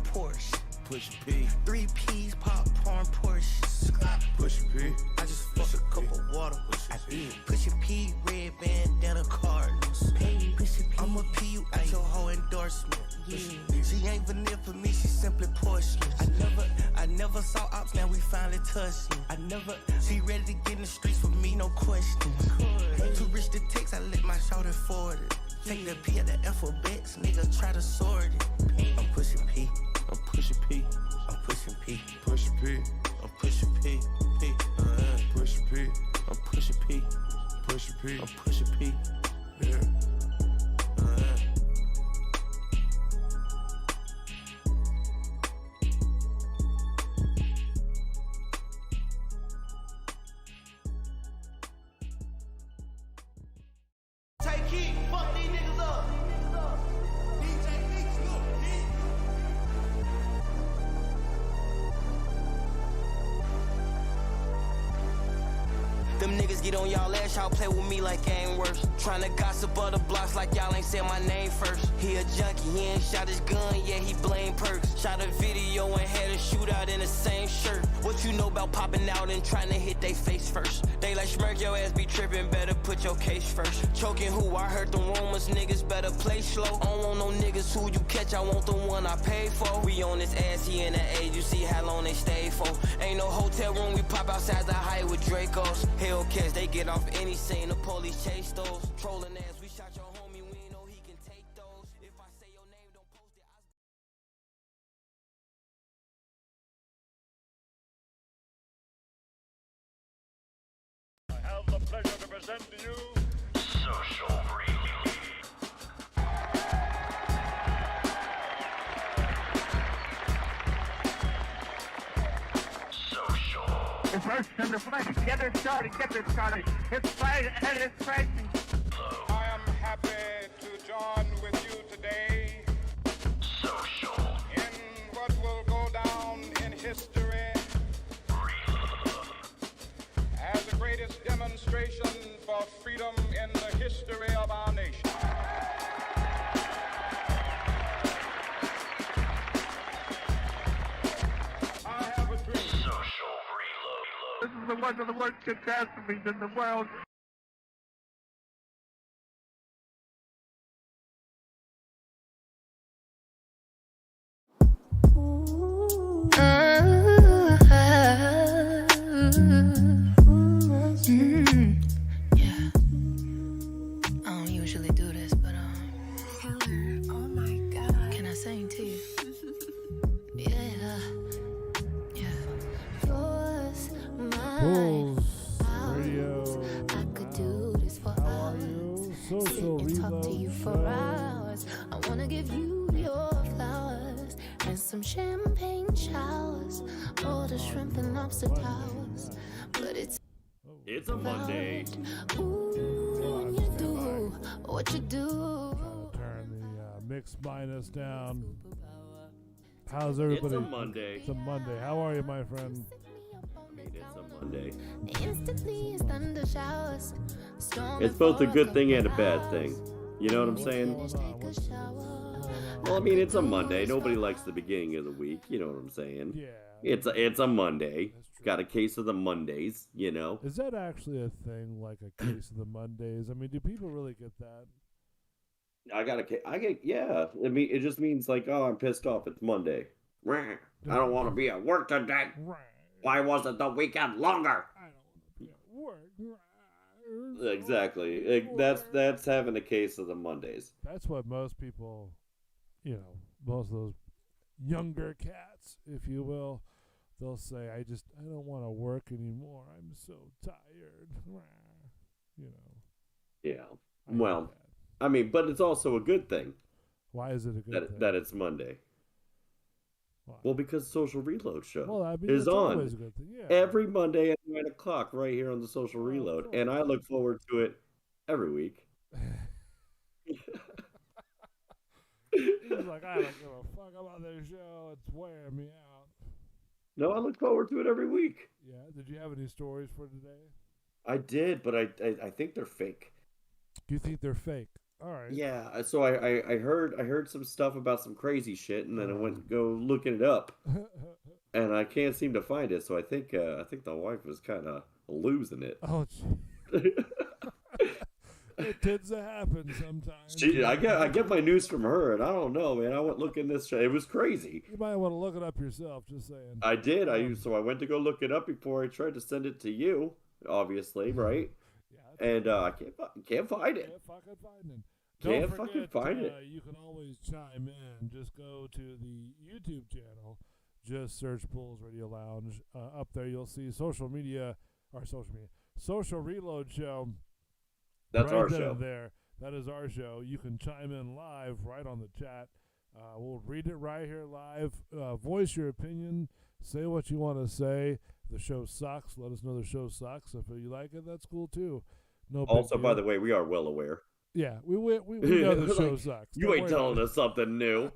Porsche. Push P. 3 P's, popcorn, Porsche. Push P. I just fucked a cup of water. I did. Push a P, red bandana Cardinals. I'ma P you at your whole endorsement. Yeah. She ain't vanilla for me, she simply porcelain. I never saw ops, now we finally touched it. She ready to get in the streets for me, no question. Too rich to text, I let my shoulder forward it. Take the P at the alphabets, nigga try to sort it. I'm pushing P. I'm pushing P. I'm pushing P. Pushing P. I'm pushing P. P. Pushing P. I'm pushing P. Pushing P. I'm pushing P. Yeah. Take it, fuck these niggas up. DJ Beats, look, Them niggas get on y'all ass, y'all play with me like I ain't worse. Tryna gossip other blocks like y'all ain't said my name first. He a junkie, he ain't shot his gun, yeah, he blame perks. Shot a video and had a shootout in the same shirt. What you know about popping out and trying to hit they face first? They like smirk your ass be tripping, better put your case first. Choking who? I heard the rumors, niggas better play slow. I don't want no niggas who you catch, I want the one I pay for. We on this ass, he in the age, you see how long they stay for. Ain't no hotel room, we pop outside the height with Dracos. Hellcats, they get off any scene, the police chase those. Trolling ass, we shot your homie, we ain't know he can take those. If I say your name, don't post it, I have the pleasure to present to you Social Relay. Social. The first and the flesh, get it started. It's Friday and it's Friday. I am happy to join with you today Social. in what will go down in history as the greatest demonstration for freedom in the history of our nation. I have a dream. Social Reload. This is one of the worst catastrophes in the world. Yeah. I don't usually do this, but oh my God. Can I sing to you? Yeah. Yours, mine, Bulls Radio. I could do this for How are hours. you? Sit Social and talk to you Reload for Show. hours. I wanna give you your flowers and some champagne showers, all the shrimp and lobster towers. But it's It's a Monday. ooh, when you do what you do. Turn the mix minus down. How's everybody? It's a Monday. It's a Monday. How are you, my friend? I mean, it's a Monday. Instantly it's thunder showers. Storm It's both a for good thing and a couple bad hours. thing. You know what I'm saying? What's Take going on? a What's shower. Well, I mean, it's a Monday. Nobody likes the beginning of the week. You know what I'm saying? Yeah. It's a Monday. That's true. Got a case of the Mondays, you know? Is that actually a thing, like a case of the Mondays? I mean, do people really get that? Yeah. I mean, it just means like, oh, I'm pissed off. It's Monday. Rah. I don't want to be at work today. Right. Why wasn't the weekend longer? I don't want to be at work. Exactly. That's having a case of the Mondays. That's what most people, most of those younger cats, if you will, they'll say, I don't want to work anymore. I'm so tired. Yeah. I hate Well, that. I mean, but it's also a good thing Why is it a good thing? that it's Monday. Why? Well, because Social Reload Show Well, I mean, is it's on always a good thing. Yeah. every Monday at 9 o'clock right here on the Social Oh, of Reload. course. And I look forward to it every week. He's like, I don't give a fuck about this show. It's wearing me out. No, I look forward to it every week. Yeah. Did you have any stories for today? I did, but I think they're fake. Do you think they're fake? All right. Yeah, so I heard some stuff about some crazy shit, and then I went to go looking it up, and I can't seem to find it. So I think the wife was kind of losing it. Oh, it tends to happen sometimes. I get my news from her, and I don't know, man. I went looking this shit. It was crazy. You might want to look it up yourself. Just saying. I did. So I went to go look it up before I tried to send it to you. Obviously, right? Yeah. And I can't find it. Can't fucking find it. Can't Don't fucking forget, find it. You can always chime in. Just go to the YouTube channel. Just search Bulls Radio Lounge. Up there, you'll see social reload show. That's right our then show. and there. That is our show. You can chime in live right on the chat. We'll read it right here live. Voice your opinion. Say what you want to say. If the show sucks, let us know the show sucks. If you like it, that's cool too. No big Also, deal. by the way, we are well aware. Yeah, we know the show Like, sucks. You Don't ain't worry telling about us something new.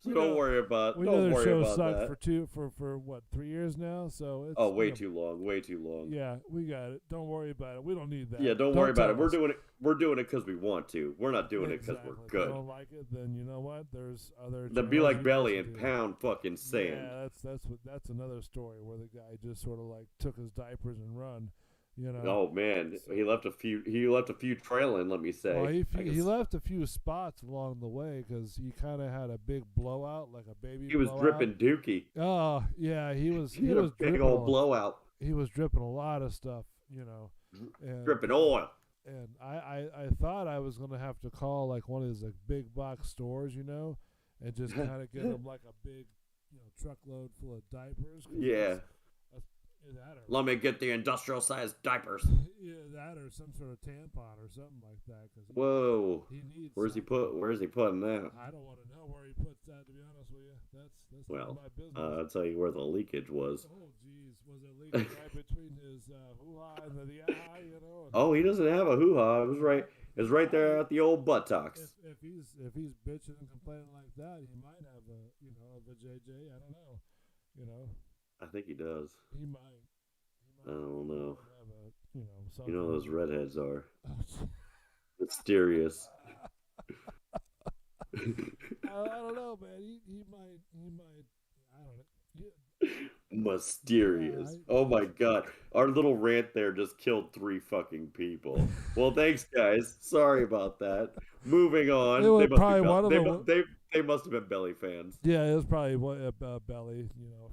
So We don't know- worry about. We know Don't the worry show about sucked that. for what 3 years now. So it's Way too long. Way too long. Yeah, we got it. Don't worry about it. We don't need that. Yeah, don't worry about it. tell We're us. doing it. We're doing it because we want to. We're not doing it because Exactly. we're If you good. don't like it, then you know what? There's other. Then be channels like you Belly listen and to. pound fucking sand. Yeah, that's another story where the guy just sort of like took his diapers and run. You know. Oh man, he left a few trailing. Let me say. Well, I he guess left a few spots along the way because he kind of had a big blowout, like a baby. he was blowout. dripping dookie. Oh yeah, he was. He He had a was big dripping. old blowout. He was dripping a lot of stuff. You know. And, Dripping oil. And I thought I was gonna have to call like one of these like big box stores, you know, and just kind of give him like a big, truckload full of diapers. 'cause Yeah. that or Let me get the industrial sized diapers. yeah, that or some sort of tampon or something like that. Cause Whoa. he needs. Where's he something. putting that? I don't want to know where he puts that. To be honest with you, that's none Well, of my business. I'll tell you where the leakage was. Oh jeez, was it leaking right between his hoo-ha and the eye? You know. Oh, he doesn't have a hoo-ha. It was right there at the old buttocks. If he's bitching and complaining like that, he might have a JJ. I don't know. I think he does. He might. I don't know. Have a, You know how those redheads are. Oh, Mysterious. I don't know, man. He might. I don't know. Mysterious. Yeah, Oh my god. Our little rant there just killed 3 fucking people. Well, thanks guys. Sorry about that. Moving on. It was They must probably be one of the- they must have been Belly fans. Yeah, it was probably Belly. A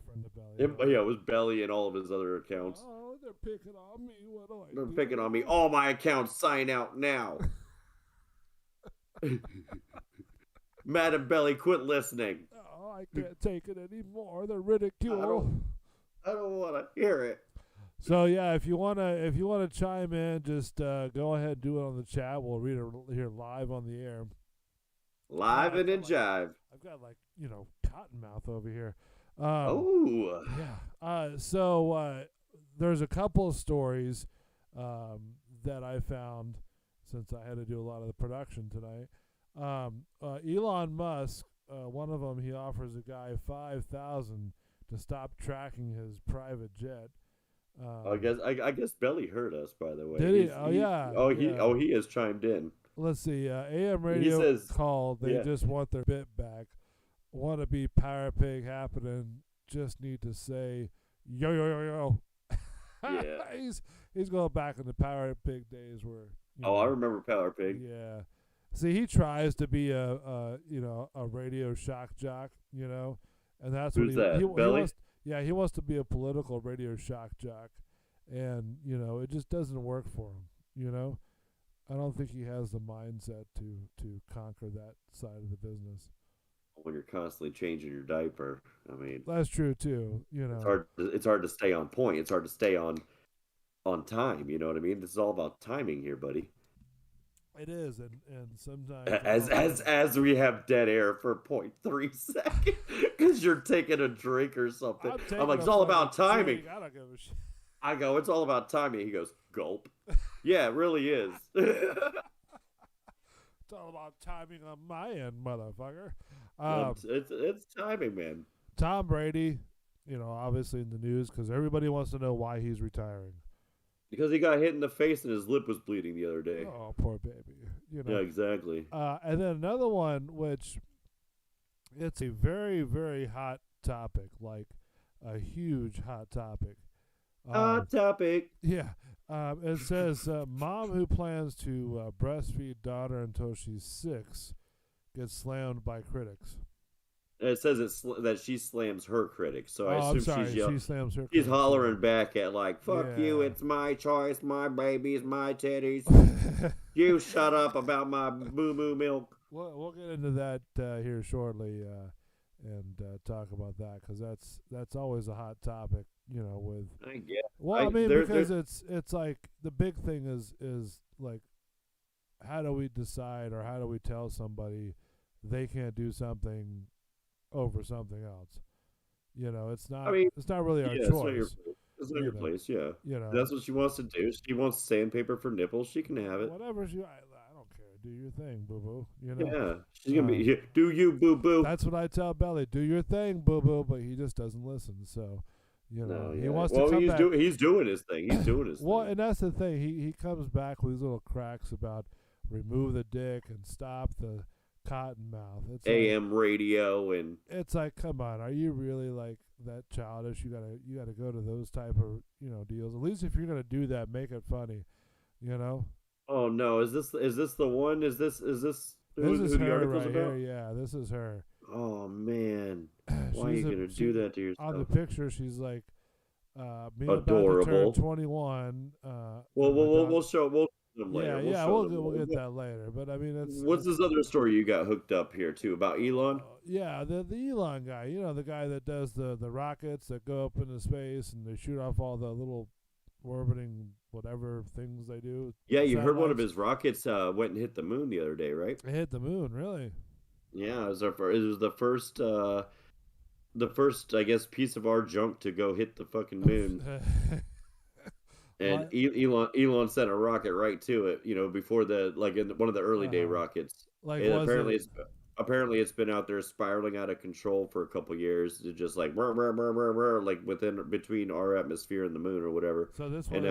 friend of Belly. Yeah, it was Belly and all of his other accounts. Oh, they're picking on me. What do I They're do? picking on me. All my accounts sign out now. Madam Belly, quit listening. Oh, I can't take it anymore. The ridicule. I don't want to hear it. So yeah, if you wanna chime in, just go ahead and do it on the chat. We'll read it here live on the air. Live and in jive. I've got like cotton mouth over here. Oh. Yeah. So there's a couple of stories that I found since I had to do a lot of the production tonight. Elon Musk, one of them, he offers a guy $5,000 to stop tracking his private jet. I guess Belly heard us, by the way. Did he? Oh, yeah. Yeah. He has chimed in. Let's see. AM radio says- called. They yeah. just want their bit back. Want to be Power Pig happening. Just need to say yo yo yo yo. Yeah. he's going back in the Power Pig days where. I remember Power Pig. Yeah. See, he tries to be a radio shock jock, and that's Who's what that? he Belly? wants. Yeah, he wants to be a political radio shock jock, and it just doesn't work for him. I don't think he has the mindset to conquer that side of the business. When you're constantly changing your diaper, I mean, That's true too. it's hard to stay on point. It's hard to stay on time. You know what I mean? This is all about timing here, buddy. It is, and sometimes As we have dead air for 0.3 seconds because you're taking a drink or something. I'm like, it's all about timing. I don't give a shit. I go, it's all about timing. He goes, gulp. Yeah, it really is. It's all about timing on my end, motherfucker. It's timing, man. Tom Brady, obviously in the news because everybody wants to know why he's retiring. Because he got hit in the face and his lip was bleeding the other day. Oh, poor baby. You know. Yeah, exactly. And then another one, which it's a very, very hot topic, like a huge hot topic. Hot topic. Yeah. It says, mom who plans to breastfeed daughter until she's 6 gets slammed by critics. It says that she slams her critics, so I I'm assume sorry, she's yelling. she slams her She's critics. hollering back at like, "Fuck you! Yeah. It's my choice, my babies, my titties. You shut up about my boo boo milk." We'll get into that here shortly and talk about that, because that's always a hot topic, you know. With I get. well, I mean, because it's like the big thing is like, how do we decide, or how do we tell somebody they can't do something over something else? You know, it's not. I mean, it's not really our Yeah, choice. it's not your place. Yeah, You know, that's what she wants to do. She wants sandpaper for nipples. She can have it. whatever you. I don't care. Do your thing, boo boo. You know. Yeah, she's gonna be. Do you, boo boo? That's what I tell Belly. Do your thing, boo boo. But he just doesn't listen. So, you know, No, he yeah. wants well, to come he's back. he's doing his thing. He's doing his Well, thing. and that's the thing. He comes back with these little cracks about remove the dick and stop the cotton mouth. It's like, AM radio and it's like, come on, are you really like that childish? You gotta go to those type of, you know, deals. At least if you're gonna do that, make it funny. You know. oh no, is this the one? Is this who This who is the her article's right about? here. Yeah, this is her. Oh man, why are you gonna do that to yourself? On the picture, she's like, me about to Adorable. turn 21. Well, my daughter- we'll show them later. Yeah, show them we'll later. get that later. But I mean, What's this other story you got hooked up here too about Elon? Yeah, the Elon guy. You know, the guy that does the rockets that go up into space and they shoot off all the little orbiting whatever things they do. Yeah, you heard one of Satellites. his rockets went and hit the moon the other day, right? It hit the moon, really. Yeah, it was the first I guess piece of our junk to go hit the fucking moon. And Elon sent a rocket right to it, you know, before in one of the early day rockets. Like, And was apparently it's been out there spiraling out of control for a couple years. It's just like like between our atmosphere and the moon or whatever. So this And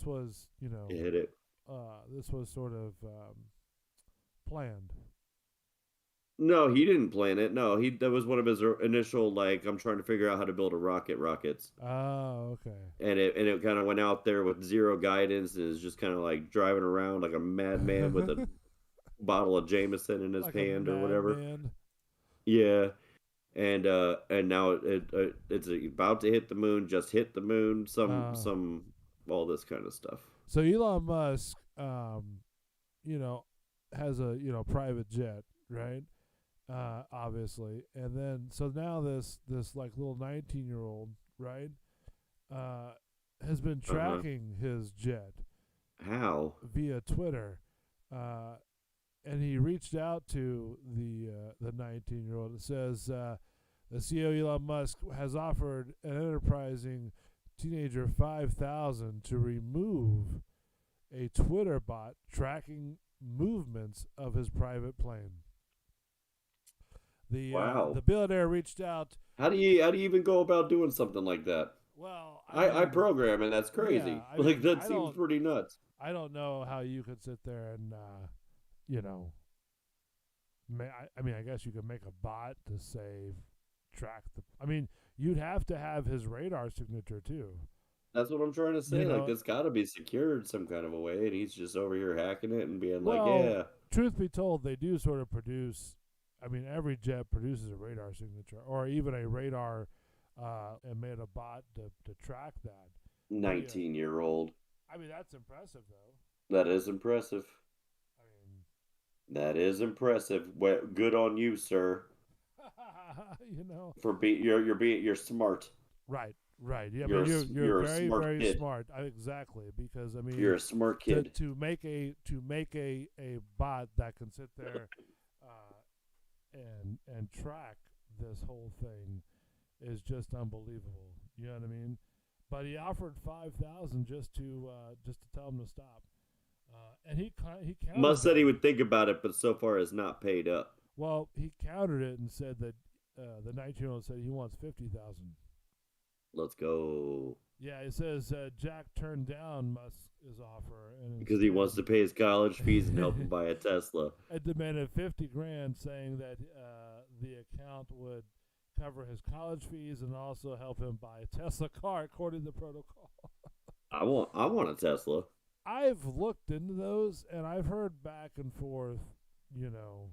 was, you know, it hit it. this was sort of planned. No, he didn't plan it. No, that was one of his initial like I'm trying to figure out how to build a rockets. Oh, okay. And it kind of went out there with zero guidance and is just kind of like driving around like a madman with a bottle of Jameson in his Like a hand or whatever. madman. Yeah, and now it's about to hit the moon. Just hit the moon. Some all this kind of stuff. So Elon Musk, you know, has a private jet, right? Obviously, and then so now this like little 19-year-old, right, has been tracking his jet How? via Twitter, and he reached out to the 19-year-old. It says the CEO Elon Musk has offered an enterprising teenager $5,000 to remove a Twitter bot tracking movements of his private plane. Wow. The billionaire reached out. How do you even go about doing something like that? Well, I program and that's crazy. Yeah, I like mean, that seems pretty nuts. I don't know how you could sit there and you know, I mean, I guess you could make a bot to say track the. I mean, you'd have to have his radar signature too. That's what I'm trying to say. You know, like it's got to be secured some kind of a way, and he's just over here hacking it and being Well, like, "Yeah." Truth be told, they do sort of produce. I mean, every jet produces a radar signature, or even a radar, and made a bot to track that. 19-year-old. I mean, that's impressive, though. That is impressive. I mean, That is impressive. Well, good on you, sir. you know. For you're smart. Right. Yeah, You're but a you're very smart very kid. smart. Exactly, because I mean, You're a smart kid. to make a bot that can sit there and track this whole thing is just unbelievable. You know what I mean? But he offered $5,000 just to tell him to stop. And he countered. Musk said he that. would think about it, but so far has not paid up. Well, he countered it and said that the 19-year-old said he wants $50,000. Let's go. Yeah, it says Jack turned down Musk's offer and Because he instead wants to pay his college fees and help him buy a Tesla. it demanded $50,000, saying that the account would cover his college fees and also help him buy a Tesla car according to the protocol. I want a Tesla. I've looked into those and I've heard back and forth, you know,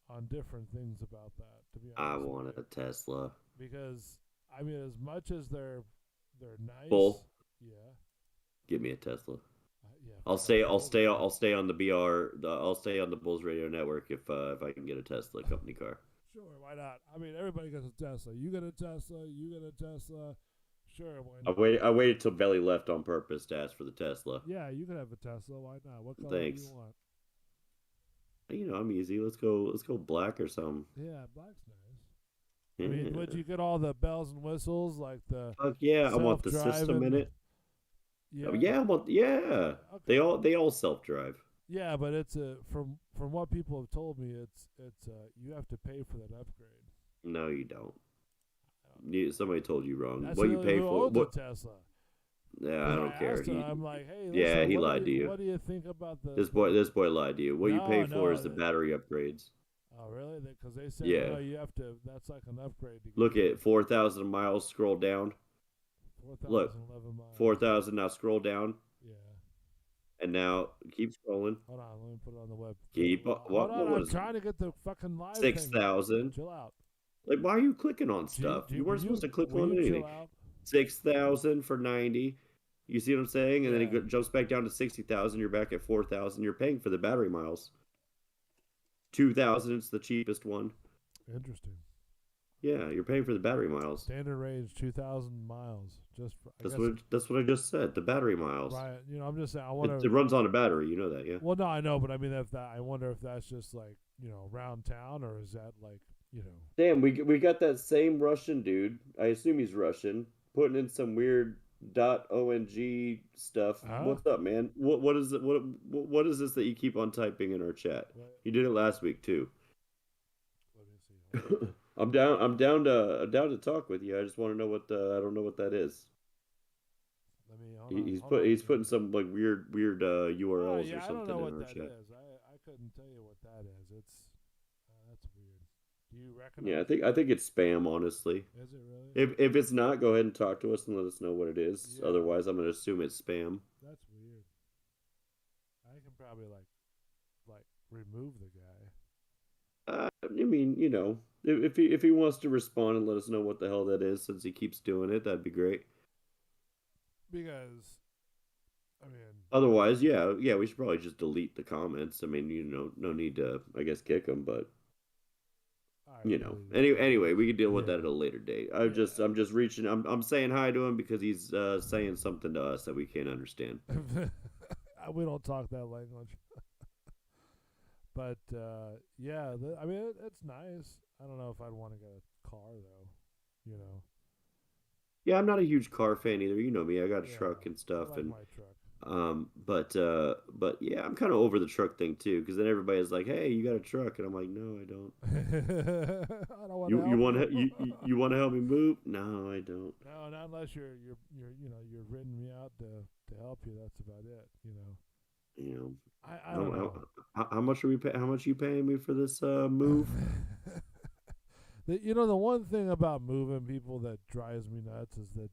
on different things about that. To be I honest, want with a you. Tesla. Because I mean, as much as they're nice, Bull. yeah, Give me a Tesla. yeah. I'll stay on the BR. I'll stay on the Bulls Radio Network if I can get a Tesla company car. Sure, why not? I mean, everybody gets a Tesla. You get a Tesla. You get a Tesla. Sure, why not? I waited till Belly left on purpose to ask for the Tesla. Yeah, you can have a Tesla. Why not? What color Thanks. do you want? You know, I'm easy. Let's go black or something. Yeah, black's nice. Yeah. I mean, would you get all the bells and whistles like the? Fuck yeah, I want the system in self-driving- it. Yeah, Oh, yeah, I want Okay. They all self drive. Yeah, but it's from what people have told me, it's you have to pay for that upgrade. No, you don't. Somebody told you wrong. That's What you who pay for? owns What? a Tesla. Yeah, I And don't care. asked him, I'm like, hey, listen, Yeah, he what do lied to you. What do you think about the This boy lied to you. What you No, pay for no, is the battery upgrades. Oh, really? Because they said, Yeah. no, you have to. That's like an upgrade. To Look get at 4,000 miles. Scroll down. 4,011 miles. 4,000. Now scroll down, Yeah. and now keep scrolling. Hold on, let me put it on the web. Keep Hold what on, I'm was it? trying to get the fucking live 6,000. thing. Chill out. Like, why are you clicking on stuff? You weren't supposed to click will on you anything. Chill out? 6,000 for 90. You see what I'm saying? And then Yeah. it jumps back down to 60,000. You're back at 4,000. You're paying for the battery miles. 2,000. It's the cheapest one. Interesting. Yeah, you're paying for the battery miles. Standard range 2,000 miles. Just for, I That's guess what I just said. The battery miles. right. You know, I'm just saying. I wonder. It runs on a battery. You know that, yeah. Well, no, I know, but I mean, I wonder if that's just like around town, or is that like Damn, we got that same Russian dude. I assume he's Russian, putting in some weird .ong stuff. Huh? What's up, man? What is it? What is this that you keep on typing in our chat? What? You did it last week too. Let me see. Hold on. I'm down to talk with you. I just want to know what I don't know what that is. Let me. Hold on, He's hold on. putting some like weird Oh, URLs yeah, or I something don't know in what our that chat. is. I couldn't tell you what that is. It's that's weird. Do you recognize? Yeah, I think it's spam. Honestly, Is it really? if it's not, go ahead and talk to us and let us know what it is. Yeah. Otherwise, I'm gonna assume it's spam. That's weird. I can probably like remove the guy. I mean, you know, if he wants to respond and let us know what the hell that is, since he keeps doing it, that'd be great. Because, I mean, Otherwise, yeah, we should probably just delete the comments. I mean, you know, no need to, I guess, kick them, but I you know, really- anyway, we can deal with Yeah. that at a later date. Yeah. I'm just reaching. I'm saying hi to him because he's saying something to us that we can't understand. we don't talk that language. But yeah, I mean, it's nice. I don't know if I'd want to get a car though. You know, Yeah, I'm not a huge car fan either. You know me. I got a Yeah, truck and I stuff, like and my truck. but yeah, I'm kind of over the truck thing too, because then everybody's like, "Hey, you got a truck," and I'm like, "No, I don't." I don't want You want to you want to help me move? No, I don't. No, not unless you're you're written me out to help you. That's about it. You know. You know, I don't know. How much are we pay? How much are you paying me for this move? The one thing about moving people that drives me nuts is that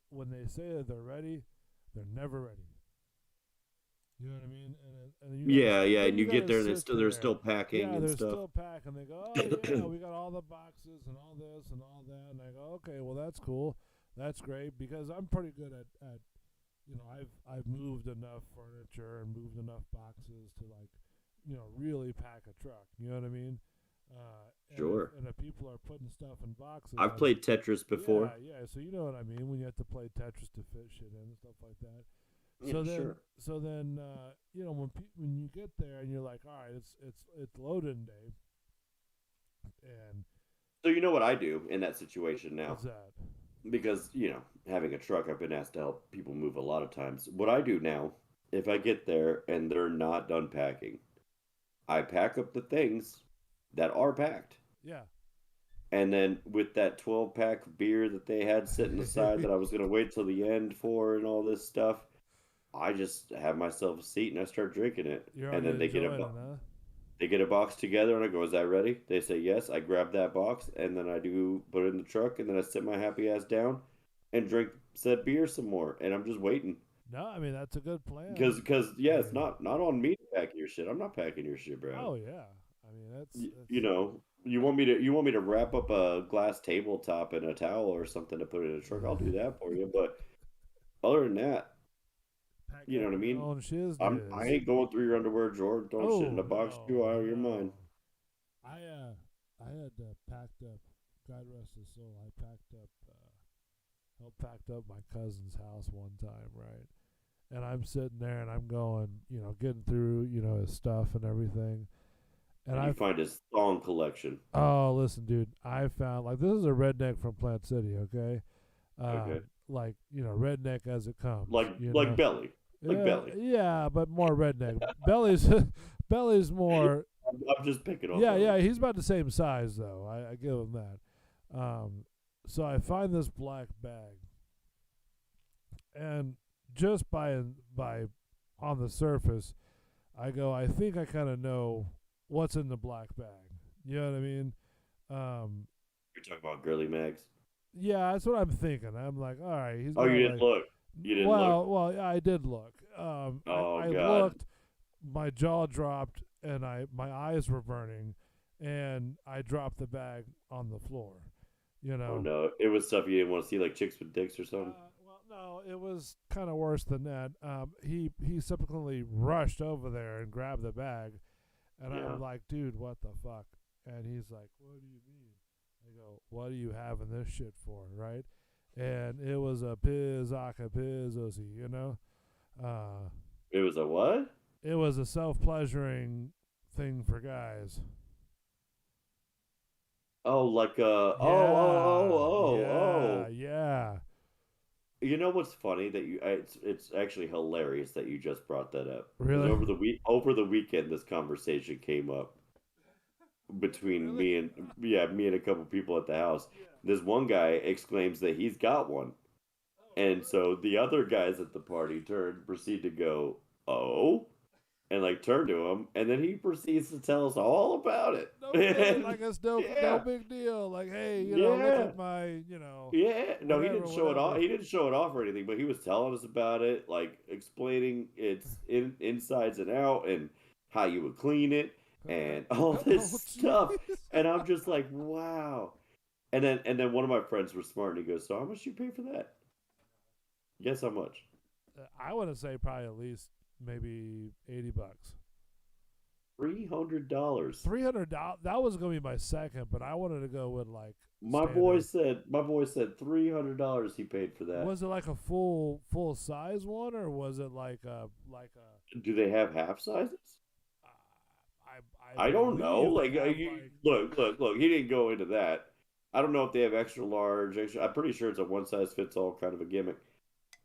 when they say that they're ready, they're never ready. You know what I mean? And you Yeah, gotta- yeah, then and you get gotta there and sit they're there. still packing Yeah, and they're stuff. still packing. They go, oh yeah, we got all the boxes and all this and all that, and I go, okay, well that's cool, that's great, because I'm pretty good at I've moved enough furniture and moved enough boxes to really pack a truck. You know what I mean? Sure. And if people are putting stuff in boxes, I've played Tetris before. Yeah, so you know what I mean when you have to play Tetris to fit shit in and stuff like that. Yeah, So then, sure. when you get there and you're like, all right, it's loading day, and So you know what I do in that situation now? what's that? Because, having a truck, I've been asked to help people move a lot of times. What I do now, if I get there and they're not done packing, I pack up the things that are packed. Yeah, And then with that 12-pack of beer that they had sitting aside that I was going to wait till the end for and all this stuff, I just have myself a seat and I start drinking it. You're And then already they get enjoying it, huh? they get a box together and I go, "Is that ready?" They say yes. I grab that box and then I do put it in the truck and then I sit my happy ass down and drink said beer some more. And I'm just waiting. No, I mean that's a good plan. Because yeah, it's not on me to pack your shit. I'm not packing your shit, bro. Oh yeah, I mean that's You know, you want me to wrap up a glass tabletop in a towel or something to put in a truck. I'll do that for you. But other than that, pack you know up what I your mean? own shiz I diz. ain't going through your underwear drawer, throwing shit in a box no, too out of your no. mind. I had packed up. God rest his soul. I helped packed up my cousin's house one time, right? And I'm sitting there and I'm going, getting through, his stuff and everything. And You find his song collection. oh, listen, dude, I found this is a redneck from Plant City, okay? Okay. Like redneck as it comes, Like know? Belly. Like Belly. Yeah, but more redneck. Belly's more. I'm just picking on Yeah, Belly. yeah, he's about the same size though. I give him that. So I find this black bag, and just by on the surface, I go, I think I kind of know what's in the black bag. You know what I mean? You're talking about girly mags. Yeah, that's what I'm thinking. I'm like, all right, he's. Oh, got, you didn't look. You didn't look. Well, yeah, I did look. Oh, I God. looked, my jaw dropped, and my eyes were burning, and I dropped the bag on the floor. You know. Oh no, it was stuff you didn't want to see, like chicks with dicks or something. Well, no, it was kind of worse than that. He subsequently rushed over there and grabbed the bag, and Yeah. I'm like, dude, what the fuck? And he's like, what do you mean? I go, what are you having this shit for, right? And it was a Pizaka Pizzosi, you know? It was a what? It was a self-pleasuring thing for guys. Oh, like Yeah. You know what's funny that it's actually hilarious that you just brought that up. 'Cause Really? over the weekend this conversation came up between me and a couple people at the house. This one guy exclaims that he's got one. And so the other guys at the party proceed to go, "Oh," and like turn to him, and then he proceeds to tell us all about it. No, like it's no Yeah. big deal. Like, hey, look Yeah. at my, you know. Yeah, no, he Whatever, didn't show it off. whatever. He didn't show it off or anything, but he was telling us about it, like explaining its insides and out, and how you would clean it, and all this Oh, stuff. jeez. And I'm just like, wow. And then one of my friends was smart, and he goes, "So how much you pay for that?" Guess how much? I want to say probably at least maybe $80. $300. $300. That was gonna be my second, but I wanted to go with like. My standard. boy said $300 he paid for that. Was it like a full size one, or was it like a Do they have half sizes? I don't believe know. they Like, have, look. He didn't go into that. I don't know if they have extra large. I'm pretty sure it's a one size fits all kind of a gimmick.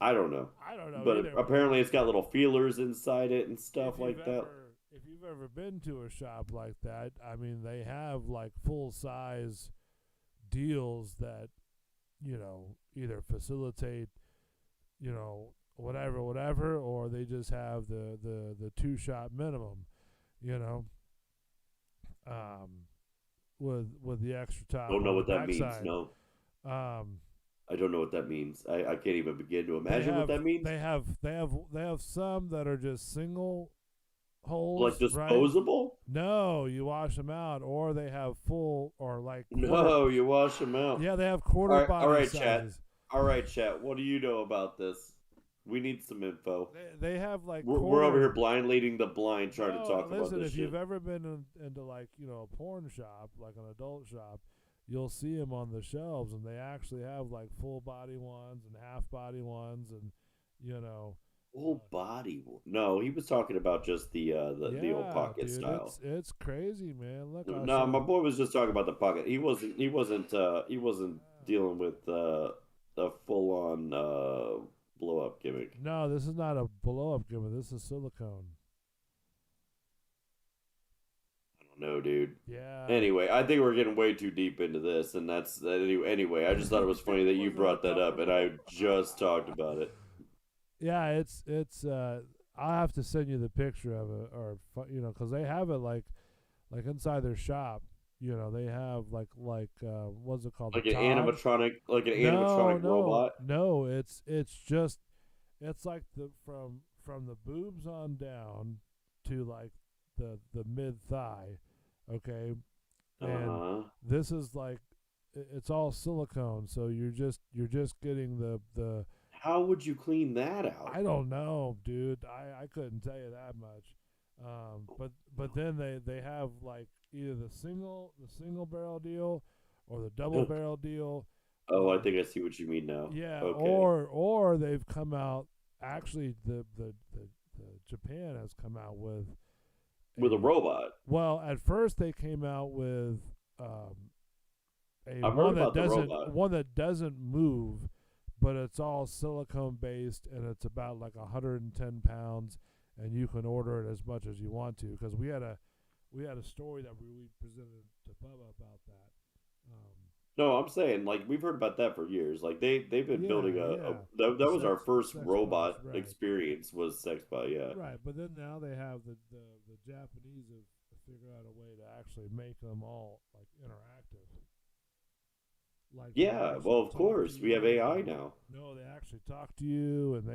I don't know. I don't know. But either, apparently, it's got little feelers inside it and stuff if like you've that. If you've ever been to a shop like that, I mean, they have like full size deals that, either facilitate, whatever, or they just have the 2-shot minimum, with the extra top. Don't know on what the that means. backside. No, Um, I don't know what that means. I can't even begin to imagine have, what that means. They have some that are just single holes, Like right? disposable? No, you wash them out, or they have full or like No, you wash them out. Yeah, they have quarter All right, body all right, chat. sizes. All right, chat. What do you know about this? We need some info. They have like We're over here blind leading the blind trying to talk about listen, this if shit. you've ever been into like a porn shop, like an adult shop, you'll see them on the shelves, and they actually have like full body ones and half body ones, and Full body? No, he was talking about just the old pocket dude, style. It's crazy, man. Look, No, my boy was just talking about the pocket. He wasn't dealing with a full on blow up gimmick. No, this is not a blow up gimmick. This is silicone. I don't know, dude. Yeah. Anyway, I think we're getting way too deep into this, and that's anyway. I just thought it was funny that you brought that up, and I just talked about it. Yeah, it's I'll have to send you the picture of it, or because they have it like inside their shop. They have like what's it called? Like The an Tog? animatronic robot. No, it's just it's like from the boobs on down to like the mid thigh, okay, and Uh-huh. this is like it's all silicone, so you're just getting the How would you clean that out? I don't know, dude. I couldn't tell you that much. But then they have like either the single barrel deal or the double barrel deal. Oh, I think I see what you mean now. Yeah, Okay. or they've come out. Actually, the Japan has come out with a robot. Well, at first they came out with a I've heard one that about the doesn't robot. move, but it's all silicone based, and it's about like 110 pounds, and you can order it as much as you want to. Because we had a story that we presented to Bubba about that. No, I'm saying like we've heard about that for years. Like they've been Yeah, building yeah. that was our first Sex robot bots, right. experience was Sexbot. Yeah. Right, but then now they have the Japanese have figured out a way to actually make them all like interactive. Like they Yeah. actually Well, of talk to course we have you. AI now. No, they actually talk to you, and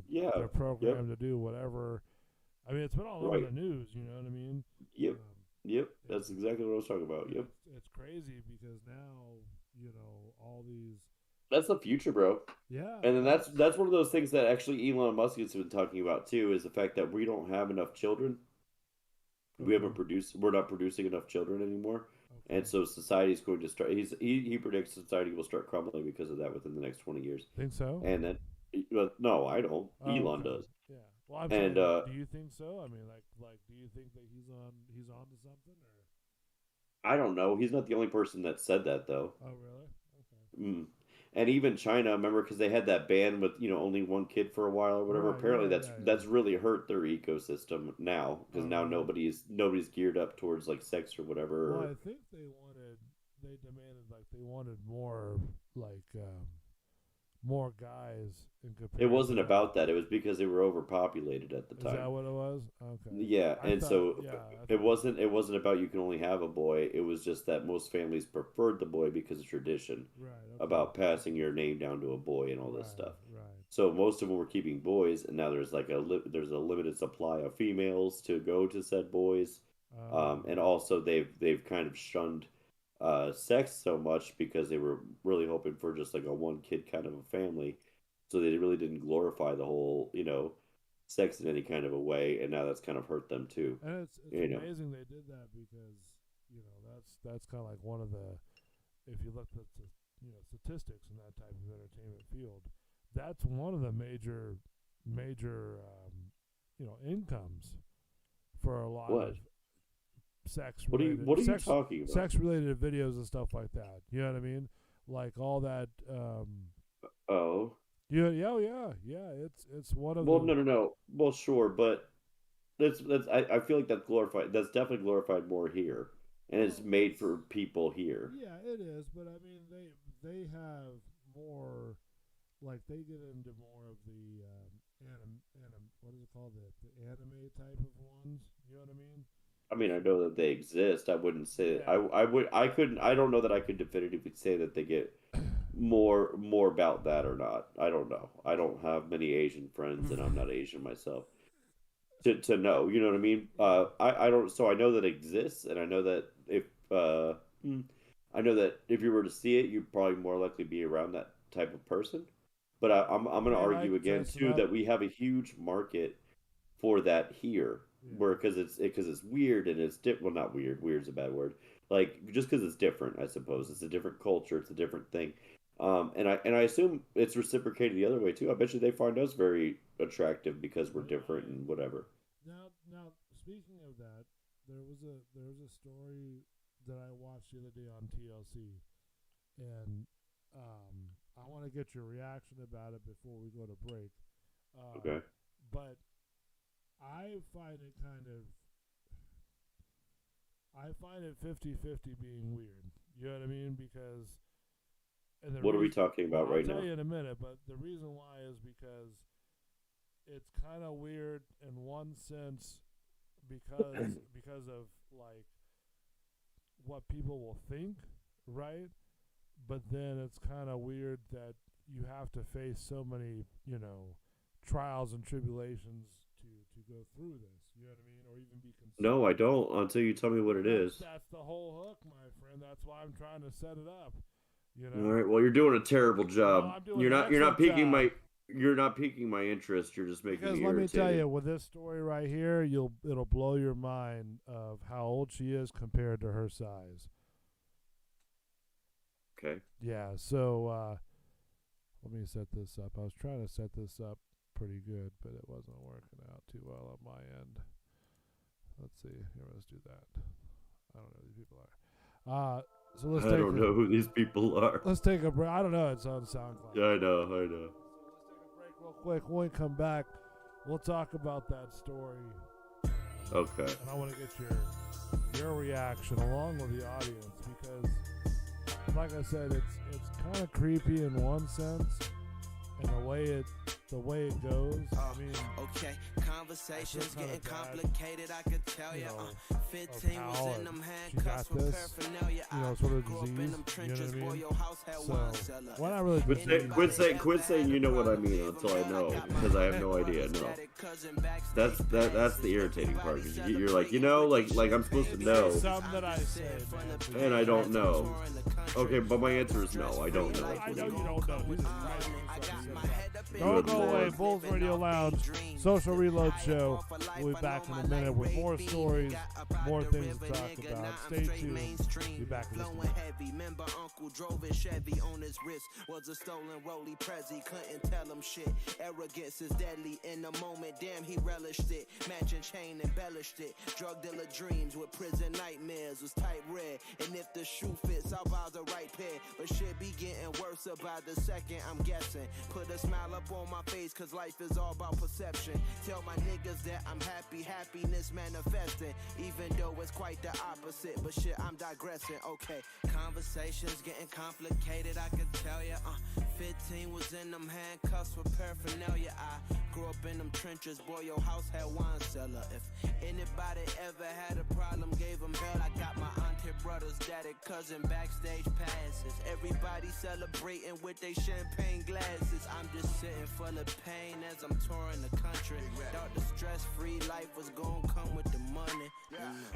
Yeah. they're programmed to do whatever. I mean, it's been all over Right. the news. You know what I mean? Yep. Yep. That's exactly what I was talking about. Yep. It's crazy because now all these. That's the future, bro. Yeah. And then that's one of those things that actually Elon Musk has been talking about too, is the fact that we don't have enough children. We're not producing enough children anymore. Okay. And so society is going to start. He predicts society will start crumbling because of that within the next 20 years. Think so? And then, no, I don't. Elon okay. does. Yeah. Well, I'm And, saying, do you think so? I mean, like, do you think that he's on to something, or? I don't know. He's not the only person that said that though. Oh, really? Okay. And even China, remember, because they had that ban with only one kid for a while or whatever. Right, Apparently, yeah, that's really hurt their ecosystem now because now really? nobody's geared up towards like sex or whatever. Well, I think they wanted more like more guys in comparison. It wasn't about that. It was because they were overpopulated at the Is time. that what it was? Okay. Yeah, I and thought- so yeah, it wasn't about you can only have a boy. It was just that most families preferred the boy because of tradition right. Okay. about passing your name down to a boy and all this Right, stuff. Right. So most of them were keeping boys, and now there's like there's a limited supply of females to go to said boys. And also they've kind of shunned sex so much because they were really hoping for just like a one kid kind of a family, so they really didn't glorify the whole sex in any kind of a way, and now that's kind of hurt them too. And it's amazing they did that because that's kind of like one of the, if you look at the statistics in that type of entertainment field, that's one of the major incomes for a lot of sex related. What are you talking about? Sex related videos and stuff like that. You know what I mean? Like all that. Oh. Yeah. It's one of. Well, no. Well, sure, but that's I feel like that's glorified. That's definitely glorified more here, and it's made for people here. Yeah, it is, but I mean they have more, like they get into more of the what is it called, the anime type of ones. You know what I mean? I mean, I know that they exist. I wouldn't say Yeah. I don't know that I could definitively say that they get more about that or not. I don't know. I don't have many Asian friends, and I'm not Asian myself. To know, you know what I mean? I don't. So I know that it exists, and I know that if you were to see it, you'd probably more likely be around that type of person. But I'm going to argue again too that we have a huge market for that here. Yeah. Where because it's weird and it's well, not weird. Weird's a bad word. Like just because it's different, I suppose it's a different culture. It's a different thing. And I assume it's reciprocated the other way too. I bet you they find us very attractive because we're different and whatever. Now speaking of that, there was a story that I watched the other day on TLC, and I want to get your reaction about it before we go to break. Okay. But I find it kind of I find it 50-50 being weird. You know what I mean? Because and the What are we reason- talking about I'll right tell now? you in a minute, but the reason why is because it's kind of weird in one sense because of like what people will think, right? But then it's kind of weird that you have to face so many, trials and tribulations to go through this. You know what I mean? Or even be considered. No, I don't until you tell me what it is. That's the whole hook, my friend. That's why I'm trying to set it up. All right. Well, you're doing a terrible job. I'm doing You're an not. You're not excellent piquing job. You're not piquing my interest. You're just making Because me let me irritated. tell you, with this story right here, it'll blow your mind of how old she is compared to her size. Okay. Yeah, so let me set this up. I was trying to set this up pretty good, but it wasn't working out too well on my end. Let's see. Here, let's do that. I don't know who these people are. So let's I take don't know who these people are. Let's take a break. I don't know. It's on SoundCloud. Yeah, I know. So let's take a break real quick. When we come back, we'll talk about that story. Okay. And I want to get your reaction along with the audience because, like I said, it's kind of creepy in one sense, and the way it goes. I mean, Okay, conversations kinda getting bad, complicated, I could tell you ya. know, 15 of was how in them she got handcuffs with this, paraphernalia. sort of grew up in disease, them you know trenches, what I boy, mean? your house had So, wine cellar. why not really Quit saying you know what I mean until I know, because I have no idea. No, that's the irritating part. Because you're like, like I'm supposed to know, something that I say, man. and I don't know. Okay, but my answer is no. I don't know. I know you don't know. Jesus Christ. Good Don't go away. Lord. Bulls Radio Lounge, Social Reload Show. We'll be back in a minute with more stories, more things to talk about. Stay tuned. Be back in just a minute. Heavy. Remember Uncle drove his Chevy on his wrist. Was a stolen Rollie Prezi. Couldn't tell him shit. Arrogance is deadly in the moment. Damn, he relished it. Matching chain embellished it. Drug dealer dreams with prison nightmares. Was type red. And if the shoe fits, I'll buy the right pair. But shit be getting worse about the second, I'm guessing. Put a smile up on my face, cause life is all about perception. Tell my niggas that I'm happy, happiness manifesting. Even though it's quite the opposite, but shit, I'm digressing. Okay, conversations getting complicated, I could tell ya. 15 was in them handcuffs with paraphernalia. I grew up in them trenches, boy, your house had wine cellar. If anybody ever had a problem, gave them hell. I got my auntie, brothers, daddy, cousin, backstage passes. Everybody celebrating with their champagne glasses. I'm just sitting full of pain as I'm touring the country. Thought the stress-free life was gonna come with the money.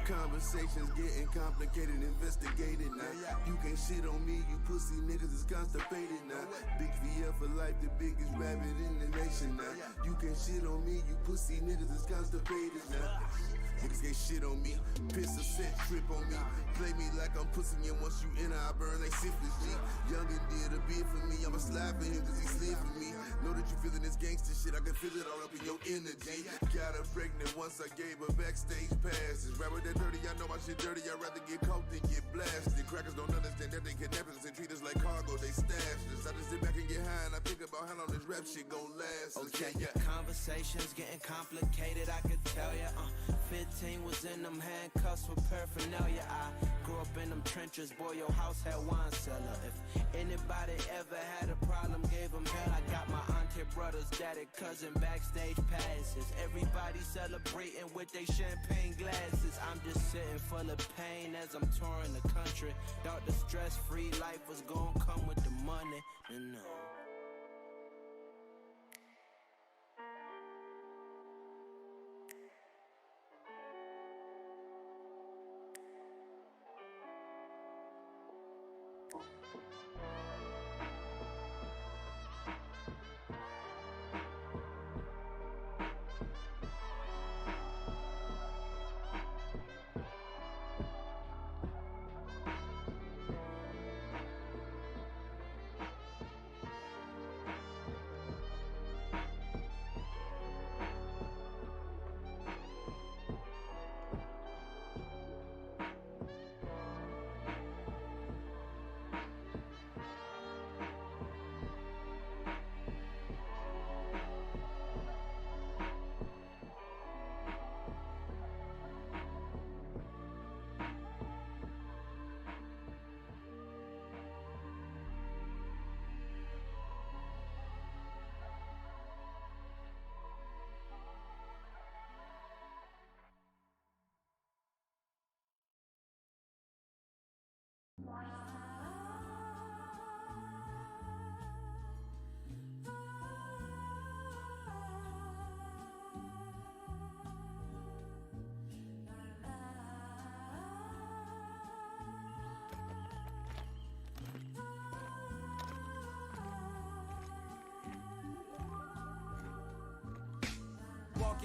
Conversations getting complicated, investigated now. You can't shit on me, you pussy niggas is constipated now. Big VF for life, the biggest rabbit in the nation now. You can't shit on me, you pussy niggas is constipated now. Niggas can't shit on me, piss a set, trip on me. Play me like I'm pussy, and once you enter, I burn like syphilis, G. Youngin' did a bid for me, I'ma slide for him cause he slid for me. Know that you feeling this gangster shit, I can feel it all up in your energy. Got her pregnant once I gave her backstage passes. Rapper that dirty, I know my shit dirty, I'd rather get caught than get blasted. Crackers don't understand that they kidnap us and treat us like cargo, they stash us. I just sit back and get high and I think about how long this rap shit gon' last. Okay, conversations getting complicated, I could tell ya. 15 was in them handcuffs with paraphernalia. I grew up in them trenches, boy, your house had wine cellar. If anybody ever had a problem, gave them hell. I got my auntie, brothers, daddy, cousin, backstage passes. Everybody celebrating with their champagne glasses. I'm just sitting full of pain as I'm touring the country. Thought the stress-free life was gonna come with the money. No.